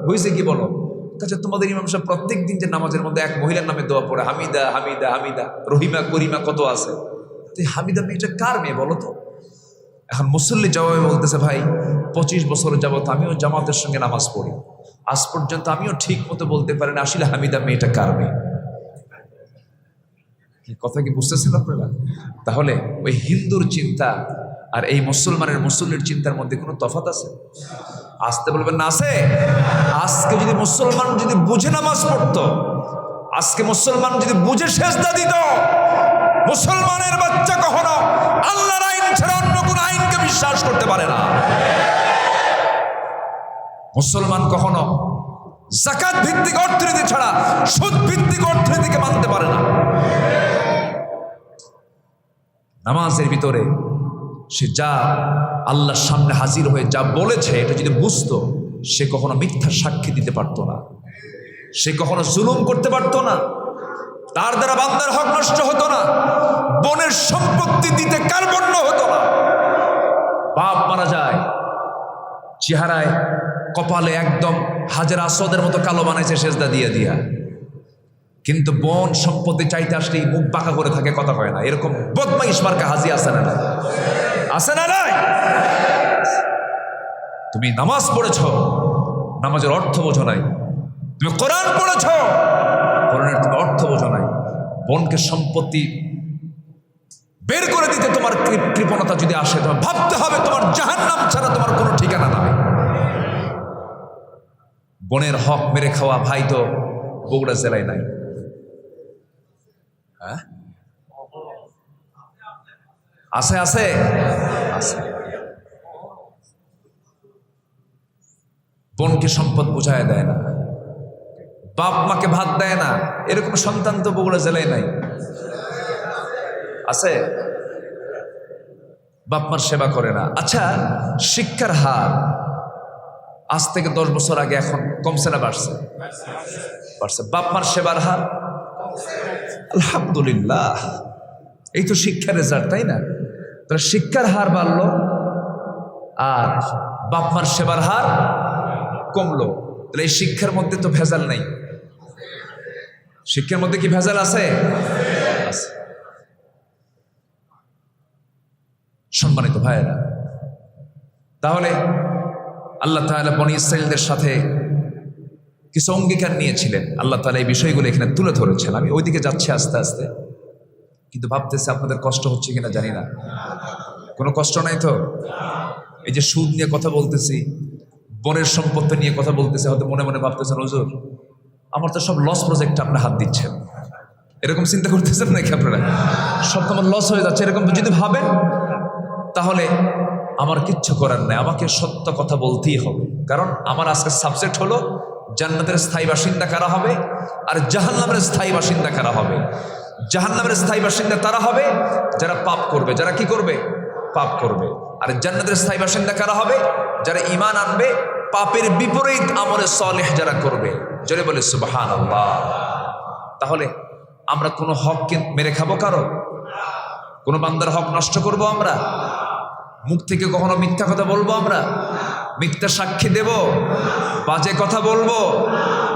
হয়েছে কি বলো? আচ্ছা তোমাদের ইমাম সাহেব প্রত্যেক দিন যে নামাজের মধ্যে এক মহিলার নামে দোয়া পড়ে, হামিদা হামিদা হামিদা, রহিমা করিমা কত আছে, তো হামিদা মেয়েটা কার মেয়ে বলো তো? এখন মুসল্লি জবাবে বলতেছে, ভাই 25 বছর যাবত আমিও জামাতের সঙ্গে নামাজ পড়ি, আজ পর্যন্ত আমিও ঠিক মতো বলতে পারি না আসলে হামিদা মেয়েটা কার মেয়ে। কথা কি বুঝতেছেন আপনারা? তাহলে ওই হিন্দুর চিন্তা আর এই মুসলমানের মুসল্লির চিন্তার মধ্যে কোনো তফাৎ আছে? আসতে বলবেন না আছে? আজকে যদি মুসলমান যদি বুঝে নামাজ পড়তো, আজকে মুসলমান যদি বুঝে সেজদা দিত, মুসলমানের বাচ্চা কখনো আল্লাহর আইন ছাড়া অন্য কোন আইনকে বিশ্বাস করতে পারে না। মুসলমান কখনো যাকাত ভিত্তিক অর্থনীতি ছাড়া সুদ ভিত্তিক অর্থনীতিকে মানতে পারে না। নামাজের ভিতরে সে যা আল্লাহর সামনে হাজির হয়ে যা বলেছে, এটা যদি বুঝতো, সে কখনো মিথ্যা সাক্ষী দিতে পারতো না, সে কখনো জুলুম করতে পারতো না, তার দ্বারা বান্দার হক নষ্ট হতো না, বোনের সম্পত্তি দিতে কার্পণ্য হতো না। বাপ মারা যায়, চেহারায় কপালে একদম হাজের আসওয়াদের মতো কালো বানাইছে সেজদা দিয়ে দিয়া, কিন্তু বোন সম্পত্তি চাইতে আসলেই মুখ বাঁকা করে থাকে, কথা কয় না। এরকম বদমাইশ মার্কা হাজি আছে না? আছে না? নাই? তুমি নামাজ পড়েছ, নামাজের অর্থ বোঝো নাই। তুমি কোরআন পড়েছ, কোরআনের তুমি অর্থ বোঝো নাই। বোনকে সম্পত্তি বের করে দিতে তোমার কৃপণতা যদি আসে, তোমার ভাবতে হবে তোমার জাহান্নাম ছাড়া তোমার কোনো ঠিকানা নাই। বোনের হক মেরে খাওয়া ভাই তো বগুড়া জেলায় নাই। হ্যাঁ আছে আছে আছে। বোনকে সম্পদ বুঝায় দেয় না, বাপ মাকে ভাত দেয় না, এরকম সন্তান তো বগুড়া জেলায় নাই। আছে? বাপ মার সেবা করে না। আচ্ছা, শিক্ষার হার আজ থেকে 10 বছর আগে এখন কমছে না বাড়ছে? বাড়ছে। বাপ মার সেবার হার আলহামদুলিল্লাহ, এই তো শিক্ষার রেজাল্ট, তাই না? তাহলে শিক্ষার হার বাড়লো আর বাপ মার সেবার হার কমলো, তাহলে এই শিক্ষার মধ্যে তো ভেজাল নাই। শিক্ষার মধ্যে কি ভেজাল আছে? আছে। সম্মানিত ভাইয়েরা, তাহলে আল্লাহ তাআলা বনী ইসরাঈলদের সাথে কিছু অঙ্গীকার নিয়েছিলেন। আল্লাহ তাআলা এই বিষয়গুলো এখানে তুলে ধরেছেন। আমি ওইদিকে যাচ্ছি আস্তে আস্তে, কিন্তু ভাবতেছি আপনাদের কষ্ট হচ্ছে কিনা জানি না। কোনো কষ্ট নাই তো? এই যে সুদ নিয়ে কথা বলতেছি, বোনের সম্পত্তি নিয়ে কথা বলতেছি, হয়তো মনে মনে ভাবতেছেন, হুজুর আমার তো সব লস প্রজেক্টে আপনার হাত দিচ্ছেন, এরকম চিন্তা করতেছেন নাকি আপনারা? সব তো আমার লস হয়ে যাচ্ছে, এরকম যদি ভাবেন তাহলে আমার কিচ্ছু করার নাই, আমাকে সত্য কথা বলতেই হবে। কারণ আমার আজকের সাবজেক্ট হলো জান্নাতের স্থায়ী বাসিন্দা কারা হবে আর জাহান্নামের স্থায়ী বাসিন্দা কারা হবে। জাহান্নামের স্থায়ী বাসিন্দা তারা হবে যারা পাপ করবে। যারা কি করবে? পাপ করবে। আর জান্নাতের স্থায়ী বাসিন্দা কারা হবে? যারা ঈমান আনবে, পাপের বিপরীত আমলে সালেহ যারা করবে। জোরে বলে সুবহানাল্লাহ। তাহলে আমরা কোনো হককে মেরে খাবো কারো? কোনো বান্দার হক নষ্ট করব আমরা? মুখ থেকে কখনো মিথ্যা কথা বলবো আমরা? মিথ্যা সাক্ষী দেব? বাজে কথা বলবো?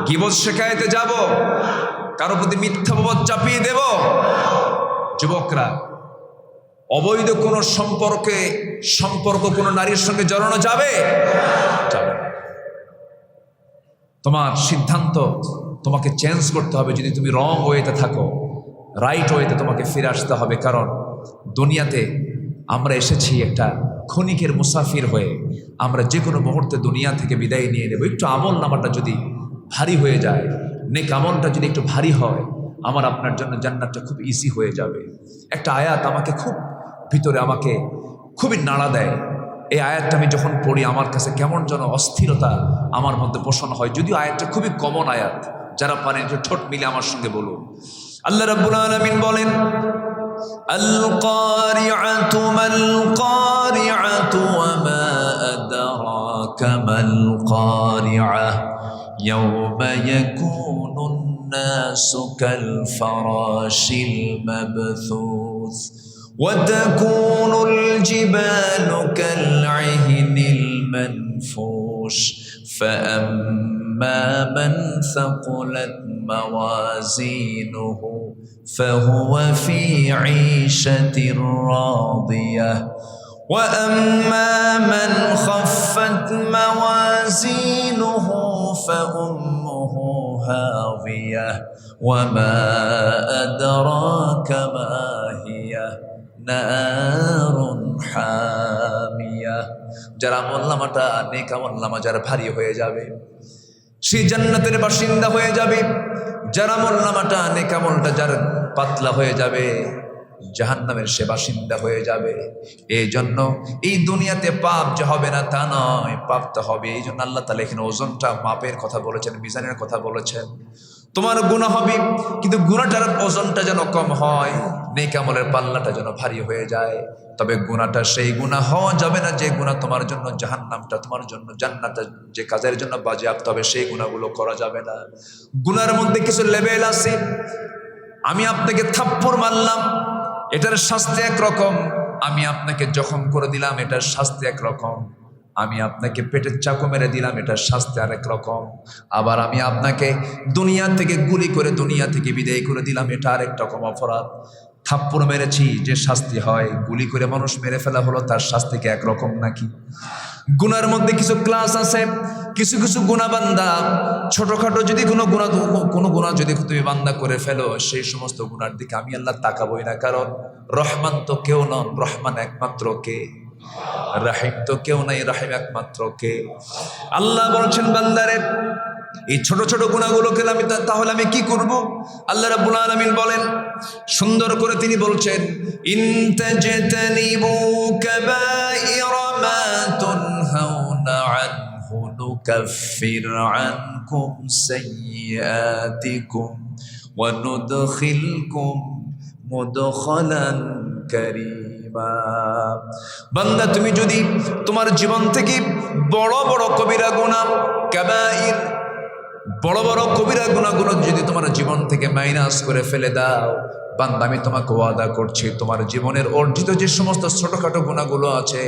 গীবত শেখায়েতে যাব? কারো প্রতি মিথ্যা অপবাদ চাপিয়ে দেব? যুবকরা, অবৈধ কোনো সম্পর্ক কোনো নারীর সঙ্গে জড়ানো যাবে? যাবে না। তোমার সিদ্ধান্ত তোমাকে চেঞ্জ করতে হবে। যদি তুমি রং ওয়েতে থাকো, রাইট ওয়েতে তোমাকে ফিরে আসতে হবে। কারণ দুনিয়াতে আমরা এসেছি একটা ক্ষণিকের মুসাফির হয়ে। আমরা যে কোনো মুহূর্তে দুনিয়া থেকে বিদায় নিয়ে নেব। একটু আমল নামাটা যদি ভারী হয়ে যায়, নেক আমলটা যদি একটু ভারী হয়, আমার আপনার জন্য জান্নাতটা খুব ইজি হয়ে যাবে। একটা আয়াত আমাকে খুব ভিতরে আমাকে খুবই নাড়া দেয়। এই আয়াতটা আমি যখন পড়ি আমার কাছে কেমন যেন অস্থিরতা আমার মধ্যে পোষণ হয়। যদিও আয়াতটা খুবই কমন আয়াত, যারা পারেন একটু ঠোঁট মিলে আমার সঙ্গে বলুন। আল্লাহ রাব্বুল আলামিন বলেন, আল কারিআতু মাল কারিআতু ওয়া মা আদরাকা মাল কারিআহ ইয়াওমা ইয়াকুনুন নাসু কাল ফারাশিল মাবথুস وتكون الجبال كالعهن المنفوش فأما من ثقلت موازينه فهو في عيشة راضية وأما من خفت موازينه فأمه هاوية وما أدراك ما هي নারুন হামিয়া। যারা আমলনামাটা নেক আমলনামা যারা ভারী হয়ে যাবে, সেই জান্নাতের বাসিন্দা হয়ে যাবে। যারা আমলনামাটা নেক আমলটা যার পাতলা হয়ে যাবে, জাহান্নামের সে বাসিন্দা হয়ে যাবে। এই জন্য এই দুনিয়াতে পাপ যে হবে না তা নয়, পাপ তো হবে। এই জন্য আল্লাহ তাআলা এখানে ওজনটা মাপের কথা বলেছেন, মিজানের কথা বলেছেন। তোমার গুনাহ হবে, কিন্তু গুনাহটার ওজনটা যেন কম হয়, নেক আমলের পাল্লাটা যেন ভারী হয়ে যায়। তবে গুনাহটা সেই গুনাহ হওয়া যাবে না যে গুনাহ তোমার জন্য জাহান্নামটা, তোমার জন্য জান্নাতটা যে কাজের জন্য বাজেয়াপ্ত হবে, সেই গুনাহগুলো করা যাবে না। গুনাহের মধ্যে কিছু লেভেল আছে। আমি আপনাকে থাপ্পড় মারলাম, এটার শাস্তি একরকম। আমি আপনাকে জখম করে দিলাম, এটার শাস্তি একরকম। আমি আপনাকে পেটের চাকু মেরে দিলাম, এটার শাস্তি আরেক রকম। আবার আমি আপনাকে দুনিয়া থেকে গুলি করে দুনিয়া থেকে বিদায় করে দিলাম, এটা আরেক রকম অপরাধ। থাপ্পড় মেরেছি যে শাস্তি হয়, গুলি করে মানুষ মেরে ফেলা হলো, তার শাস্তি কি একরকম নাকি? গুনার মধ্যে কিছু ক্লাস আছে। কিছু কিছু গুনাহ বান্দা ছোটখাটো যদি কোনো গুনাহ যদি তুমি বান্দা করে ফেলো, সেই সমস্ত গুনার দিকে আমি আল্লাহ তাকাবই না। কারণ রহমান তো কেউ নন, রহমান একমাত্র কে? রাহিম তো কেউ নাই, রাহিম একমাত্র কে? আল্লাহ বলছেন বান্দারে এই ছোট ছোট গুনাহগুলোকে তাহলে আমি কি করব? আল্লাহ রাব্বুল আলামিন বলেন সুন্দর করে, তিনি বলছেন ইন তাজতানিবু কাবাইরা মা তুনহাউনা আনহু নুকাফির আনকুম সাইয়্যাতিকুম ওয়া নুদখিলকুম মুদখালান কারীমা। বান্দা, তুমি যদি তোমার জীবন থেকে বড় বড় কবিরা গুনাহ, কাবাইর, বড় বড় কবিরা গুনাহগুলো যদি তোমার জীবন থেকে মাইনাস করে ফেলে দাও, বান্দা আমি তোমাকে ওয়াদা করছি, তোমার জীবনের অর্জিত যে সমস্ত ছোটখাটো গুনাহগুলো আছে,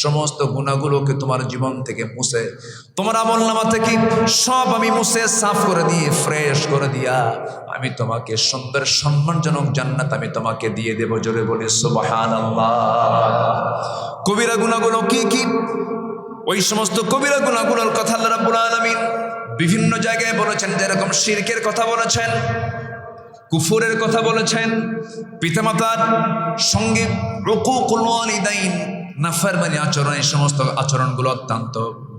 সমস্ত গুনাহগুলোকে তোমার জীবন থেকে মুছে, তোমার আমলনামা থেকে সব আমি মুছে সাফ করে দিয়ে, ফ্রেশ করে দিয়া, আমি তোমাকে সুন্দর সম্মানজনক জান্নাত আমি তোমাকে দিয়ে দেব। জোরে বলি সুবহানাল্লাহ। কবিরা গুনাহগুলো কি কি? ওই সমস্ত কবিরা গুনাহগুলোর কথা আল্লাহ রাব্বুল আলামিন বিভিন্ন জায়গায় বলেছেন। যেরকম শিরকের কথা বলেছেন, কুফরের কথা বলেছেন, পিতামাতার সঙ্গে উকুকুল ওয়ালিদাইন, নাফরমানি আচরণ, এই সমস্ত আচরণগুলো অত্যন্ত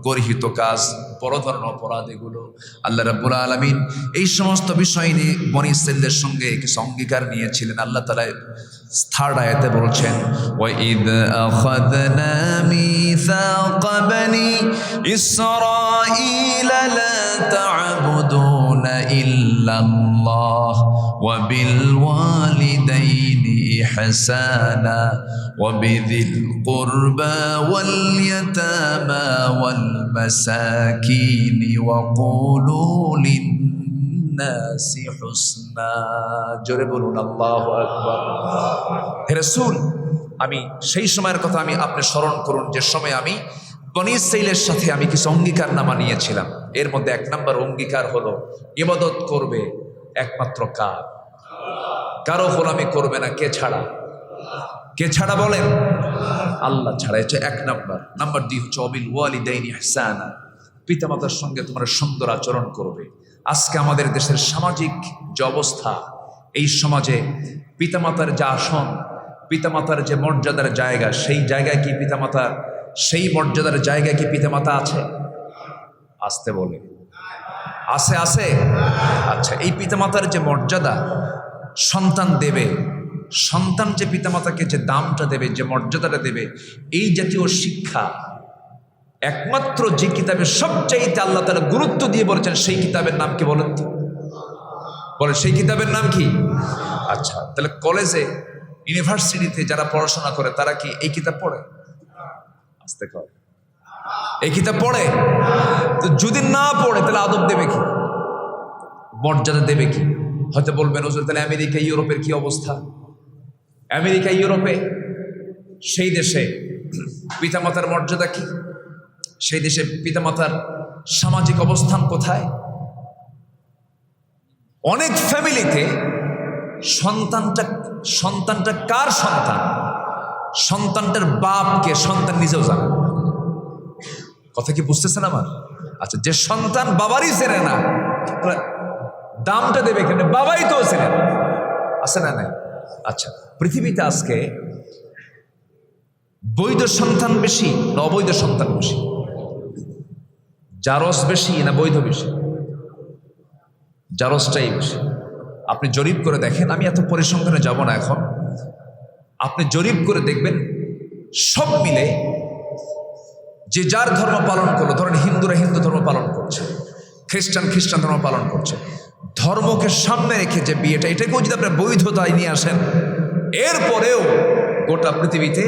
গর্হিত কাজ, বড় ধরনের অপরাধ এগুলো। আল্লাহ রাব্বুল আলামিন এই সমস্ত বিষয় নিয়ে বনী ইসরাঈলের সঙ্গে কিছু অঙ্গীকার নিয়েছিলেন। আল্লাহ তাআলা থার্ড আয়াতে বলছেন ওয়াইদ আখাযনা মিসাকা বনি ইসরাঈলা লা তা'বুদুনা ইল্লাল্লাহ ওয়া বিল ওয়ালিদাইনি ইহসানা ওয়া বিযিল কুরবা ওয়াল ইয়াতামা ওয়াল মাসাকিনি ওয়া কুলু লিন-নাসি হুসনা। জোরে বলুন আল্লাহু আকবার। হে রাসূল, আমি সেই সময়ের কথা আমি আপনি স্মরণ করুন যে সময় আমি বনী ইসরাঈলের সাথে আমি কিছু অঙ্গীকারনামা নিয়েছিলাম। এর মধ্যে 1 নম্বর অঙ্গীকার হলো ইবাদত করবে একমাত্র কার? কারো গোলামি করবে না। কে ছাড়া? কে ছাড়া বলেন? আল্লাহ ছাড়া। এটা এক নাম্বার। নাম্বার 2 হচ্ছে অবিল ওয়ালিদাইনি ইহসানা, পিতামাতার সঙ্গে তোমরা সুন্দর আচরণ করবে। আজকে আমাদের দেশের সামাজিক যে অবস্থা, এই সমাজে পিতামাতার যে আসন, পিতামাতার যে মর্যাদার জায়গা, সেই জায়গায় কি পিতামাতা, সেই মর্যাদার জায়গায় কি পিতামাতা আছে? আসতে বলে আছে, আছে। আচ্ছা, এই পিতামাতার যে মর্যাদা সন্তান দেবে, সন্তান যে পিতামাতাকে যে দামটা দেবে, যে মর্যাদাটা দেবে, এই জাতীয় শিক্ষা একমাত্র যে কিতাবে সবচাইতে আল্লাহ তাআলা গুরুত্ব দিয়ে বলেছেন, সেই কিতাবের নাম কি বলেন তো? বলে সেই কিতাবের নাম কি? আচ্ছা, তাহলে কলেজে ইউনিভার্সিটিতে যারা পড়াশোনা করে তারা কি এই কিতাব পড়ে? আস্তে কর, এই কিতাব পড়ে? তো যদি না পড়ে তাহলে আদব দেবে কি, মর্যাদা দেবে কি? হয়তো বলবেন হুজুর তাহলে আমেরিকা ইউরোপের কি অবস্থা? আমেরিকা ইউরোপে সেই দেশে পিতামাতার মর্যাদা কি? সেই দেশে পিতামাতার সামাজিক অবস্থান কোথায়? অনেক ফ্যামিলিতে সন্তানটা কার সন্তান, সন্তানটার বাপকে সন্তান নিজেও জানে। কথা কি বুঝতেছেন আমার? আচ্ছা, যে সন্তান বাবারই চেনে না, দামটা দেবে কেন? বাবাই তো চেনে না, আছে না নাই? আচ্ছা, পৃথিবীতে আজকে বৈধ সন্তান বেশি না অবৈধ সন্তান বেশি? জারজ বেশি না বৈধ বেশি? জারজটাই বেশি। আপনি জরিপ করে দেখেন, আমি এত পরিসংখ্যানে যাব না এখন, আপনি জরিপ করে দেখবেন সব মিলে যে যার ধর্ম পালন করলো, ধরেন হিন্দুরা হিন্দু ধর্ম পালন করছে, খ্রিস্টান খ্রিস্টান ধর্ম পালন করছে, ধর্মকে সামনে রেখে যে বিয়েটা, এটাকেও যদি আপনি বৈধতায় নিয়ে আসেন, এরপরেও গোটা পৃথিবীতে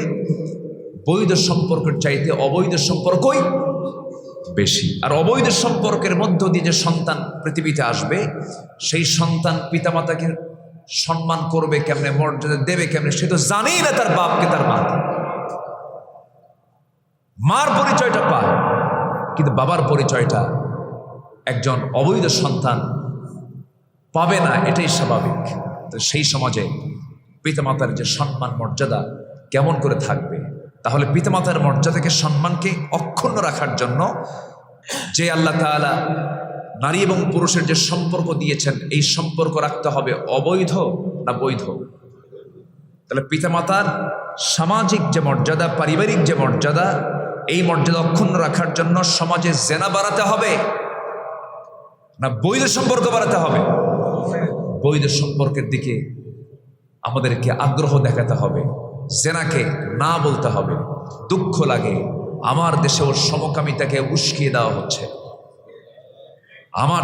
বৈধ সম্পর্কের চাইতে অবৈধ সম্পর্কই বেশি। আর অবৈধ সম্পর্কের মধ্য দিয়ে যে সন্তান পৃথিবীতে আসবে, সেই সন্তান পিতামাতাকে সম্মান করবে কেমনে, মর্যাদা দেবে কেমনে, সে তো জানেই না তার বাপকে তার মাকে। মার পরিচয়টা পায় কিন্তু বাবার পরিচয়টা একজন অবৈধ সন্তান পাবে না, এটাই স্বাভাবিক। তো সেই সমাজে পিতামাতার যে সম্মান মর্যাদা কেমন করে থাকবে? তাহলে পিতামাতার মর্যাদাকে, সম্মানকে অক্ষুণ্ণ রাখার জন্য যে আল্লাহ তাআলা নারী এবং পুরুষের যে সম্পর্ক দিয়েছেন, এই সম্পর্ক রাখতে হবে অবৈধ না বৈধ? তাহলে পিতামাতার সামাজিক যে মর্যাদা, পারিবারিক যে মর্যাদা, এই মর্যাদা অক্ষুণ্ণ রাখার জন্য সমাজে জেনা বাড়াতে হবে না বৈধ সম্পর্ক বাড়াতে হবে? বৈধ সম্পর্কের দিকে আমাদেরকে আগ্রহ দেখাতে হবে, জেনাকে না বলতে হবে। দুঃখ লাগে, আমার দেশেও সমকামিতাকে উস্কিয়ে দেওয়া হচ্ছে। আমার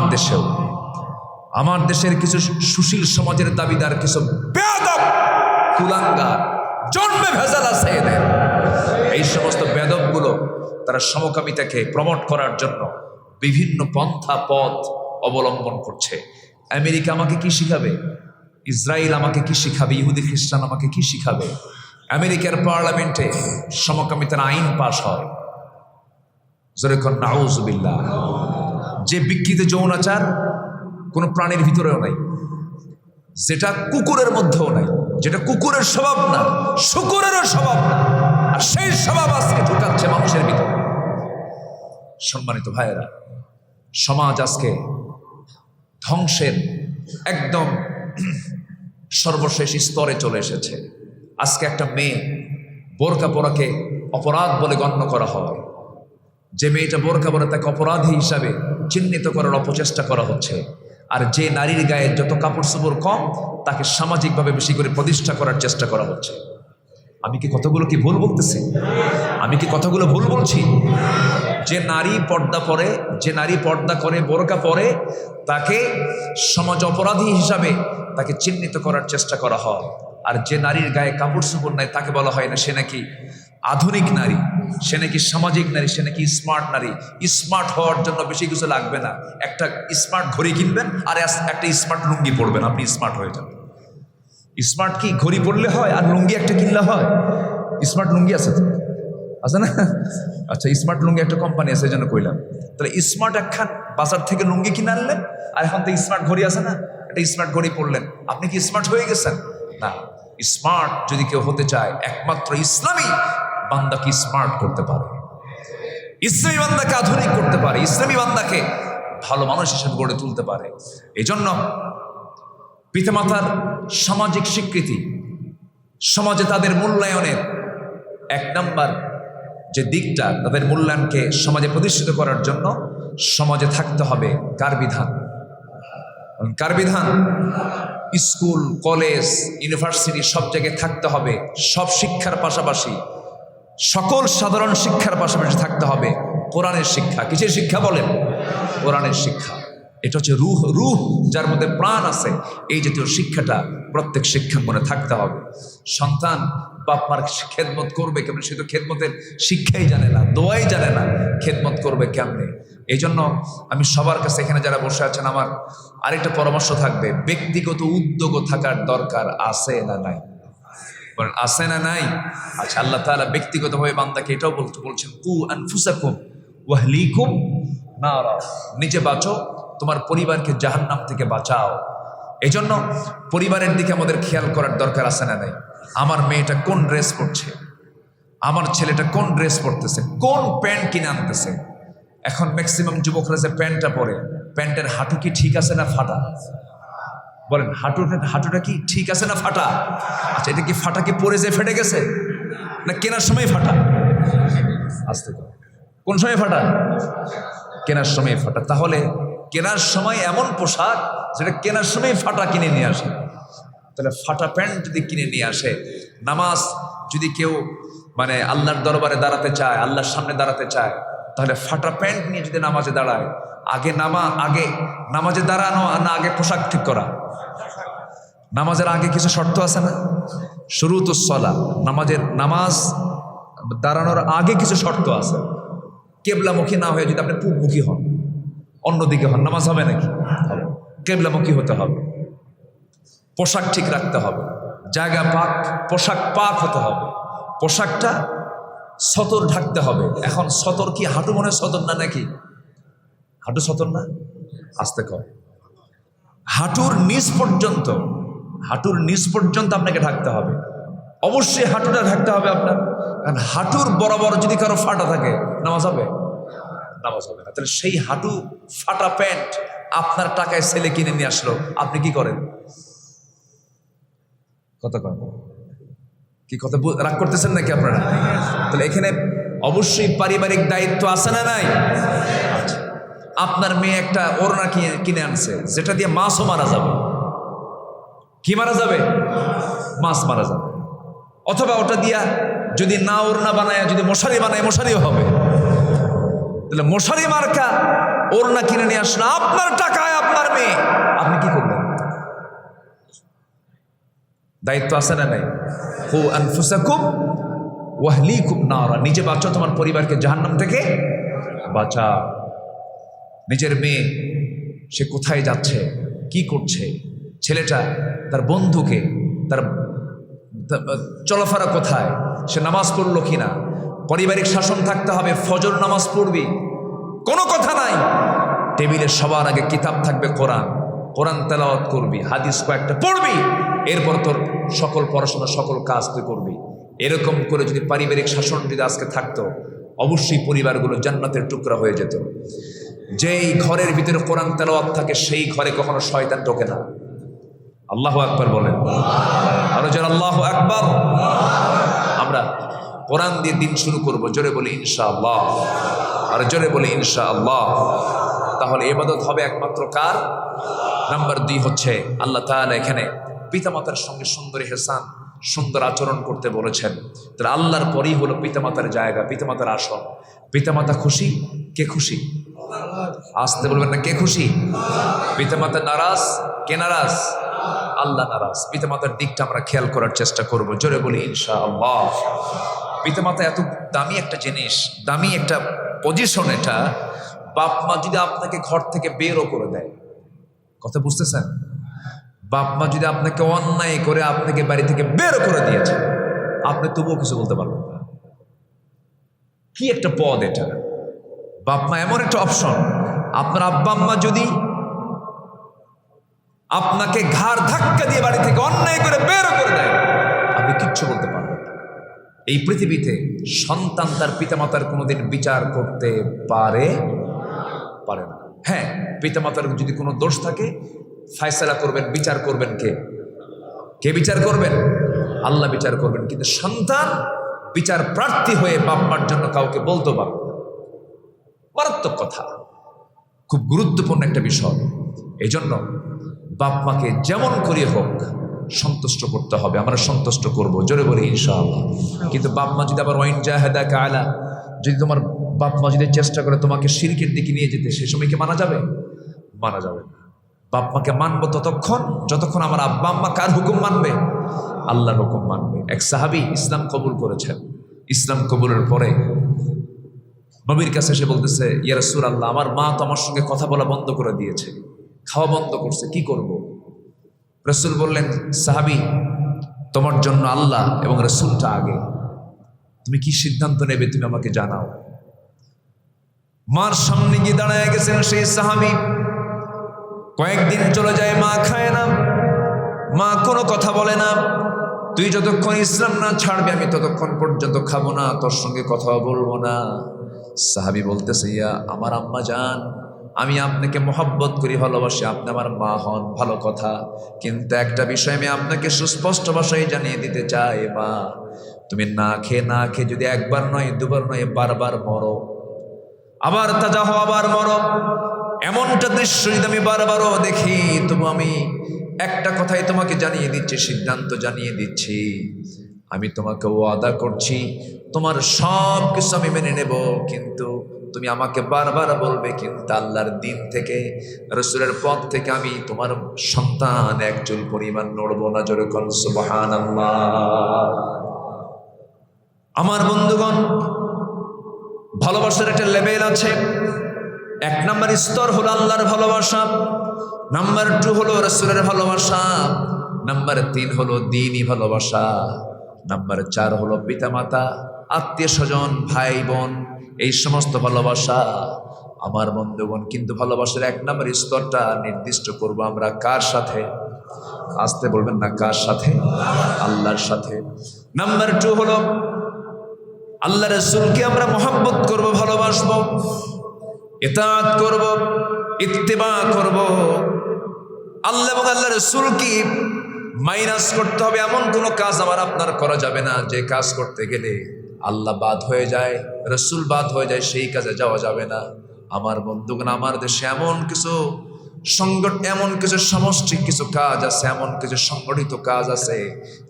দেশের কিছু সুশীল সমাজের দাবিদার কিছু বেয়াদব কুলাঙ্গার, জন্মে ভেজাল আছে এদের। এই সমস্ত বেয়াদবগুলো তারা সমকামিতাকে প্রমোট করার জন্য বিভিন্ন পন্থা পথ অবলম্বন করছে। আমেরিকা আমাকে কি শিখাবে? ইসরায়েল আমাকে কি শিখাবে? ইহুদি খ্রিস্টান আমাকে কি শিখাবে? আমেরিকার পার্লামেন্টে সমকামিতার আইন পাশ হয়, যেরকম নাউজুবিল্লাহ। যে বিকৃত যৌনাচার কোনো প্রাণীর ভিতরেও নাই, যেটা কুকুরের মধ্যেও নাই, যেটা কুকুরের স্বভাব না, শুকুরেরও স্বভাব না, আর সেই স্বভাব আজকে ঢুকাচ্ছে মানুষের ভিতরে। সম্মানিত ভাইয়েরা, সমাজ আজকে ধ্বংসের একদম সর্বশেষ স্তরে চলে এসেছে। আজকে একটা মেয়ে বোরকা পরাকে অপরাধ বলে গণ্য করা হয়। যে মেয়েটা বোরকা পরে তাকে অপরাধী হিসাবে চিহ্নিত করার অপচেষ্টা করা হচ্ছে। আর যে নারীর গায়ে যত কাপড় চোপড় কম, তাকে সামাজিকভাবে বেশি করে প্রতিষ্ঠা করার চেষ্টা করা হচ্ছে। আমি কি কথাগুলো কি ভুল বলতেছি? আমি কি কথাগুলো ভুল বলছি? যে নারী পর্দা পরে, যে নারী পর্দা করে, বোরকা পরে, তাকে সমাজ অপরাধী হিসাবে তাকে চিহ্নিত করার চেষ্টা করা হয়। আর যে নারীর গায়ে কাপড় চোপড় নাই, তাকে বলা হয় না সে নাকি আধুনিক নারী, সে নাকি সামাজিক নারী, সে নাকি স্মার্ট নারী। স্মার্ট হওয়ার জন্য বেশি কিছু লাগবে না, একটা স্মার্ট ঘড়ি কিনবেন আর একটা স্মার্ট লুঙ্গি পরবেন, আপনি স্মার্ট হয়ে যাবেন। স্মার্ট কি ঘড়ি পরলে হয় আর লুঙ্গি একটা কিনলে হয়? স্মার্ট লুঙ্গি আছে তো, আছে না? আচ্ছা, স্মার্ট লুঙ্গি একটা কোম্পানি আছে, এই জন্য কইলাম। তাহলে স্মার্ট একখান বাজার থেকে লুঙ্গি কিনে আনলেন, আর এখন তো স্মার্ট ঘড়ি আছে না, একটা স্মার্ট ঘড়ি পড়লেন, আপনি কি স্মার্ট হয়ে গেছেন? না। স্মার্ট যদি কেউ হতে চায়, একমাত্র ইসলামী বান্দাকে স্মার্ট করতে পারে, ইসলামী বান্দাকে আধুনিক করতে পারে, ইসলামী বান্দাকে ভালো মানুষ হিসেবে গড়ে তুলতে পারে। এই জন্য পিতামাতার সামাজিক স্বীকৃতি, সমাজে তাদের মূল্যায়নের এক নাম্বার যে দিকটা, তাদের মূল্যায়নকে সমাজে প্রতিষ্ঠিত করার জন্য সমাজে থাকতে হবে কার বিধান? কার বিধান? স্কুল, কলেজ, ইউনিভার্সিটি সব জায়গায় থাকতে হবে। সব শিক্ষার পাশাপাশি, সকল সাধারণ শিক্ষার পাশাপাশি থাকতে হবে কোরআনের শিক্ষা। কিসের শিক্ষা বলেন? কোরআনের শিক্ষা। এটা হচ্ছে রূহ, রূহ যার মধ্যে প্রাণ আছে। এই জাতীয় শিক্ষাটা প্রত্যেক শিক্ষাঙ্গনে থাকতে হবে। সন্তান বাপ মার খেদমত করবে কেমন? সে তো খেদমতের শিক্ষাই জানে না, দোয়াই জানে না, খেদমত করবে কেমনে? এই জন্য আমি সবার কাছে, এখানে যারা বসে আছেন, আমার আরেকটা পরামর্শ থাকবে, ব্যক্তিগত উদ্যোগও থাকার দরকার আছে না নাই? বলেন আছে না নাই? আচ্ছা, আল্লাহ তাআলা ব্যক্তিগতভাবে বান্দাকে এটাও বলছেন, কু আনফুসাকুম ওয়া আহলিকুম নারা, নিজে বাঁচো, তোমার পরিবারকে জাহান্নাম থেকে বাঁচাও। এই জন্য পরিবারের দিকে আমাদের খেয়াল করার দরকার আছে না নাই? আমার মেয়েটা কোন ড্রেস পরছে, আমার ছেলেটা কোন ড্রেস পরতেছে, কোন প্যান্ট কিনে আনতেছে। এখন ম্যাক্সিমাম যুবকরা যে প্যান্টটা পরে, প্যান্টের হাঁটু কি ঠিক আছে না ফাটা? বলেন হাঁটুটা কি ঠিক আছে না ফাটা? আচ্ছা, এটা কি ফাটা, কি পরে যে ফেটে গেছে, না কেনার সময় ফাটা? আসতে কোন সময় ফাটা? কেনার সময় ফাটা। তাহলে কেনার সময় এমন পোশাক যেটা কেনার সময় ফাটা কিনে নিয়ে আসে। তাহলে ফাটা প্যান্ট যদি কিনে নিয়ে আসে, নামাজ যদি কেউ মানে আল্লাহর দরবারে দাঁড়াতে চায়, আল্লাহর সামনে দাঁড়াতে চায়, তাহলে ফাটা প্যান্ট নিয়ে যদি নামাজে দাঁড়ায়, আগে নামাজে দাঁড়ানো না আগে পোশাক ঠিক করা? নামাজের আগে কিছু শর্ত আছে না? শুরুতুস সালাহ, নামাজ দাঁড়ানোর আগে কিছু শর্ত আছে। কেবলামুখী না হয়ে যদি আপনি পূবমুখী হন, অন্যদিকে হন, নামাজ হবে নাকি? কেবলামুখী হতে হবে, পোশাক ঠিক রাখতে হবে, জায়গা পাক, পোশাক পাক হতে হবে, পোশাকটা সতর ঢাকতে হবে। এখন সতর কি হাঁটু মনে সতর না নাকি? হাঁটু সতর না? আস্তে কর, হাঁটুর নিচ পর্যন্ত, হাঁটুর নিচ পর্যন্ত আপনাকে ঢাকতে হবে। অবশ্যই হাঁটুটা ঢাকতে হবে আপনার। কারণ হাঁটুর বরাবর যদি কারো ফাটা থাকে, নামাজ হবে? নামাজ হবে না। তাহলে সেই হাঁটু ফাটা প্যান্ট আপনার টাকায় ছেলে কিনে নিয়ে আসলো, আপনি কি করেন? কথা কন কি? কথা রাগ করতেছেন নাকি আপনারা? তাহলে এখানে অবশ্যই পারিবারিক দায়িত্ব আছে না নাই? আচ্ছা, আপনার মেয়ে একটা ওড়না কিনে আনছে, যেটা দিয়ে মাছও মারা যাবে। কি মারা যাবে? মাছ মারা যাবে। অথবা ওটা দিয়া যদি না ওড়না বানায়, যদি মশারি বানায়, মশারিও হবে। তাহলে মশারি মার্কা ওড়না কিনে নিয়ে আসলো আপনার টাকায়, আপনার মেয়ে, আপনি কি করবেন? দায়িত্ব আছে না নাই? কু আনফুসাকুম ওয়া আহলিকুম নারা, নিজে বাঁচো, তোমার পরিবারকে জাহান্নাম থেকে বাঁচাও। নিজের মেয়ে সে কোথায় যাচ্ছে, কি করছে, ছেলেটা তার বন্ধুকে, তার চলাফেরা কোথায়, সে নামাজ পড়লো কিনা, পারিবারিক শাসন থাকতে হবে। ফজর নামাজ পড়বি, কোনো কথা নাই, টেবিলে সবার আগে কিতাব থাকবে কোরআন, কোরআন তেলাওয়াত করবি, হাদিস কয়েকটা পড়বি, এরপর তোর সকল পড়াশোনা, সকল কাজ তুই করবি। এরকম করে যদি পারিবারিক শাসন যদি আজকে থাকতো, অবশ্যই পরিবারগুলো জান্নাতের টুকরা হয়ে যেত। যেই ঘরের ভিতরে কোরআন তেলাওয়াত থাকে, সেই ঘরে কখনো শয়তান ঢোকে না। আল্লাহু আকবার বলেন, আরো যারা আল্লাহু আকবার। আমরা কোরআন দিয়ে দিন শুরু করব, জোরে বলি ইনশাআল্লাহ, আর জোরে বলি ইনশাআল্লাহ। তাহলে ইবাদত হবে একমাত্র কার? নাম্বার 2 হচ্ছে আল্লাহ তাআলা এখানে পিতামাতার সঙ্গে সুন্দর ইহসান, সুন্দর আচরণ করতে বলেছেন। তাহলে আল্লাহর পরেই হলো পিতামাতার জায়গা, পিতামাতার আসন। পিতামাতা খুশি, কে খুশি? আসতে বলবেন না, কে খুশি? পিতামাতা নারাজ, কে নারাজ? আল্লাহ নারাজ। পিতামাতার দিকটা আমরা খেয়াল করার চেষ্টা করব, জোরে বলি ইনশাআল্লাহ। পিতামাতা এত দামি একটা জিনিস, দামি একটা পজিশন। এটা বাপ মা যদি আপনাকে ঘর থেকে বেরও করে দেয়, কথা বুঝতেছেন? বাপ মা যদি আপনাকে অন্যায় করে আপনাকে বাড়ি থেকে বের করে দিয়েছে, আপনি তবুও কিছু বলতে পারবেন না। কি একটা পদ এটা! বাপ মা এমন একটা অপশন। আপনার আব্বা আম্মা যদি আপনাকে ঘাড় ধাক্কা দিয়ে বাড়ি থেকে অন্যায় করে বেরও করে দেয়, আপনি কিচ্ছু বলতে পারবেন না। এই পৃথিবীতে সন্তান তার পিতামাতার কোনোদিন বিচার করতে পারে না। হ্যাঁ, পিতামাতার যদি কোনো দোষ থাকে ফায়সালা করবেন, বিচার করবেন কে বিচার করবেন? আল্লাহ বিচার করবেন। কিন্তু সন্তান বিচার প্রার্থী হয়ে বাপ মার জন্য কাউকে বলতে পারবে না। মারাত্মক কথা, খুব গুরুত্বপূর্ণ একটা বিষয়। এই জন্য বাপ মাকে যেমন করে হোক সন্তুষ্ট করতে হবে। আমরা সন্তুষ্ট করব, জোরে বলি ইনশাআল্লাহ। কিন্তু বাপ মা যদি আবার ওয়াইন জাহাদাকা আলা, যদি তোমার বাপ মা যদি চেষ্টা করে তোমাকে শিরকের দিকে নিয়ে যেতে, সে সময় কি মানা যাবে? মানা যাবে না। বাপ মাকে মানবো যতক্ষণ আমার আব্বা আম্মা কার হুকুম মানবে? আল্লাহর হুকুম মানবে। এক সাহাবী ইসলাম কবুল করেছেন। ইসলাম কবুলের পরে নবীর কাছে এসে বলতেছে, ইয়া রাসূলুল্লাহ, আমার মা তো আমার সঙ্গে কথা বলা বন্ধ করে দিয়েছে, খাওয়া বন্ধ করছে, কি করব? রাসূল বললেন, সাহাবী, তোমার জন্য আল্লাহ এবং রাসূলটা আগে, তুমি কি সিদ্ধান্ত নেবে তুমি আমাকে জানাও। মার সামনে গিয়ে দাঁড়ায় গেছেন সেই সাহাবী। কয়েকদিন চলে যায়, মা খায় না, মা কোনো কথা বলে না। তুই যতক্ষণ ইসলাম না ছাড়বে আমি ততক্ষণ পর্যন্ত খাবো না, তোর সঙ্গে কথাও বলবো না। সাহাবী বলতেছে, ইয়া আমার আম্মা জান, আমি আপনাকে মহব্বত করি, ভালোবাসি, আপনি আমার মা হন, ভালো কথা, কিন্তু একটা বিষয় আমি আপনাকে সুস্পষ্ট ভাষায় জানিয়ে দিতে চাই, মা তুমি না খেয়ে যদি একবার নয় দুবার নয় বারবার মরো, আবার তাজা হও, আবার মরো, এমনটা দৃশ্য যদি আমি বারবারও দেখি, তবু আমি একটা কথাই তোমাকে জানিয়ে দিচ্ছি, সিদ্ধান্ত জানিয়ে দিচ্ছি, আমি তোমাকে ওয়াদা করছি তোমার সব কিছু আমি মেনে নেব, কিন্তু তুমি আমাকে বারবার বলবে, কিন্তু আল্লাহর দিন থেকে, রাসূলের পথ থেকে আমি তোমার সন্তান এক চুল পরিমাণ নড়ব না। জোরে কোন সুবহানাল্লাহ। আমার বন্ধুগণ, ভালোবাসার একটা লেভেল আছে। এক নাম্বার স্তর হলো আল্লাহর ভালোবাসা, নাম্বার 2 হলো রাসূলের ভালোবাসা, নাম্বার 3 হলো দ্বীনি ভালোবাসা, নাম্বার 4 হলো পিতামাতা, আত্মীয় স্বজন, ভাই বোন, এই সমস্ত ভালোবাসা। আমার বন্ধুগণ, কিন্তু ভালোবাসার 1 নাম্বার স্তরটা নির্দিষ্ট করব আমরা কার সাথে? আসতে বলবেন না, কার সাথে? আল্লাহর সাথে। নাম্বার 2 হলো আল্লাহ রাসূলকে আমরা মহব্বত করব, ভালোবাসবো, ইতাআত করব, ইত্তিবা করব। আল্লাহ এবং আল্লাহ রাসূলকে মাইনাস করতে হবে, এমন কোনো কাজ আমার আপনার করা যাবে না যে কাজ করতে গেলে আল্লাহ বাদ হয়ে যায়, রাসূল বাদ হয়ে যায়, সেই কাজে যাওয়া যাবে না। আমার বন্ধুগণ, আমার দেশে এমন কিছু সামষ্টিক কিছু কাজ আছে, এমন কিছু সংগঠিত কাজ আছে,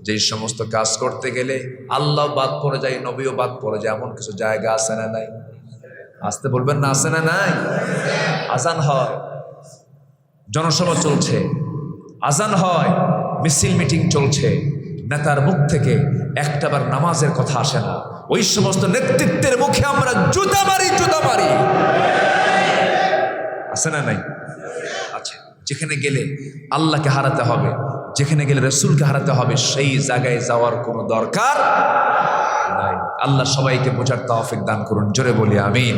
যে সমস্ত কাজ করতে গেলে আল্লাহ বাদ পড়ে যায়, নবীও বাদ পড়ে যায়, এমন কিছু জায়গা আছে না নাই? আসতে বলবেন না, আছে না নাই? আজান হয়, জনসভা চলছে, আজান হয়, মিছিল মিটিং চলছে, নেতার মুখ থেকে একটাবার নামাজের কথা আসে না। ওই সমস্ত নেতৃত্বের মুখে আমরা জুতা মারি। আছে না নাই? আছে। যেখানে গেলে আল্লাহকে হারাতে হবে, যেখানে গেলে রাসূলকে হারাতে হবে, সেই জায়গায় যাওয়ার কোনো দরকার নাই। আল্লাহ সবাইকে বোঝার তৌফিক দান করুন, জোরে বলি আমিন।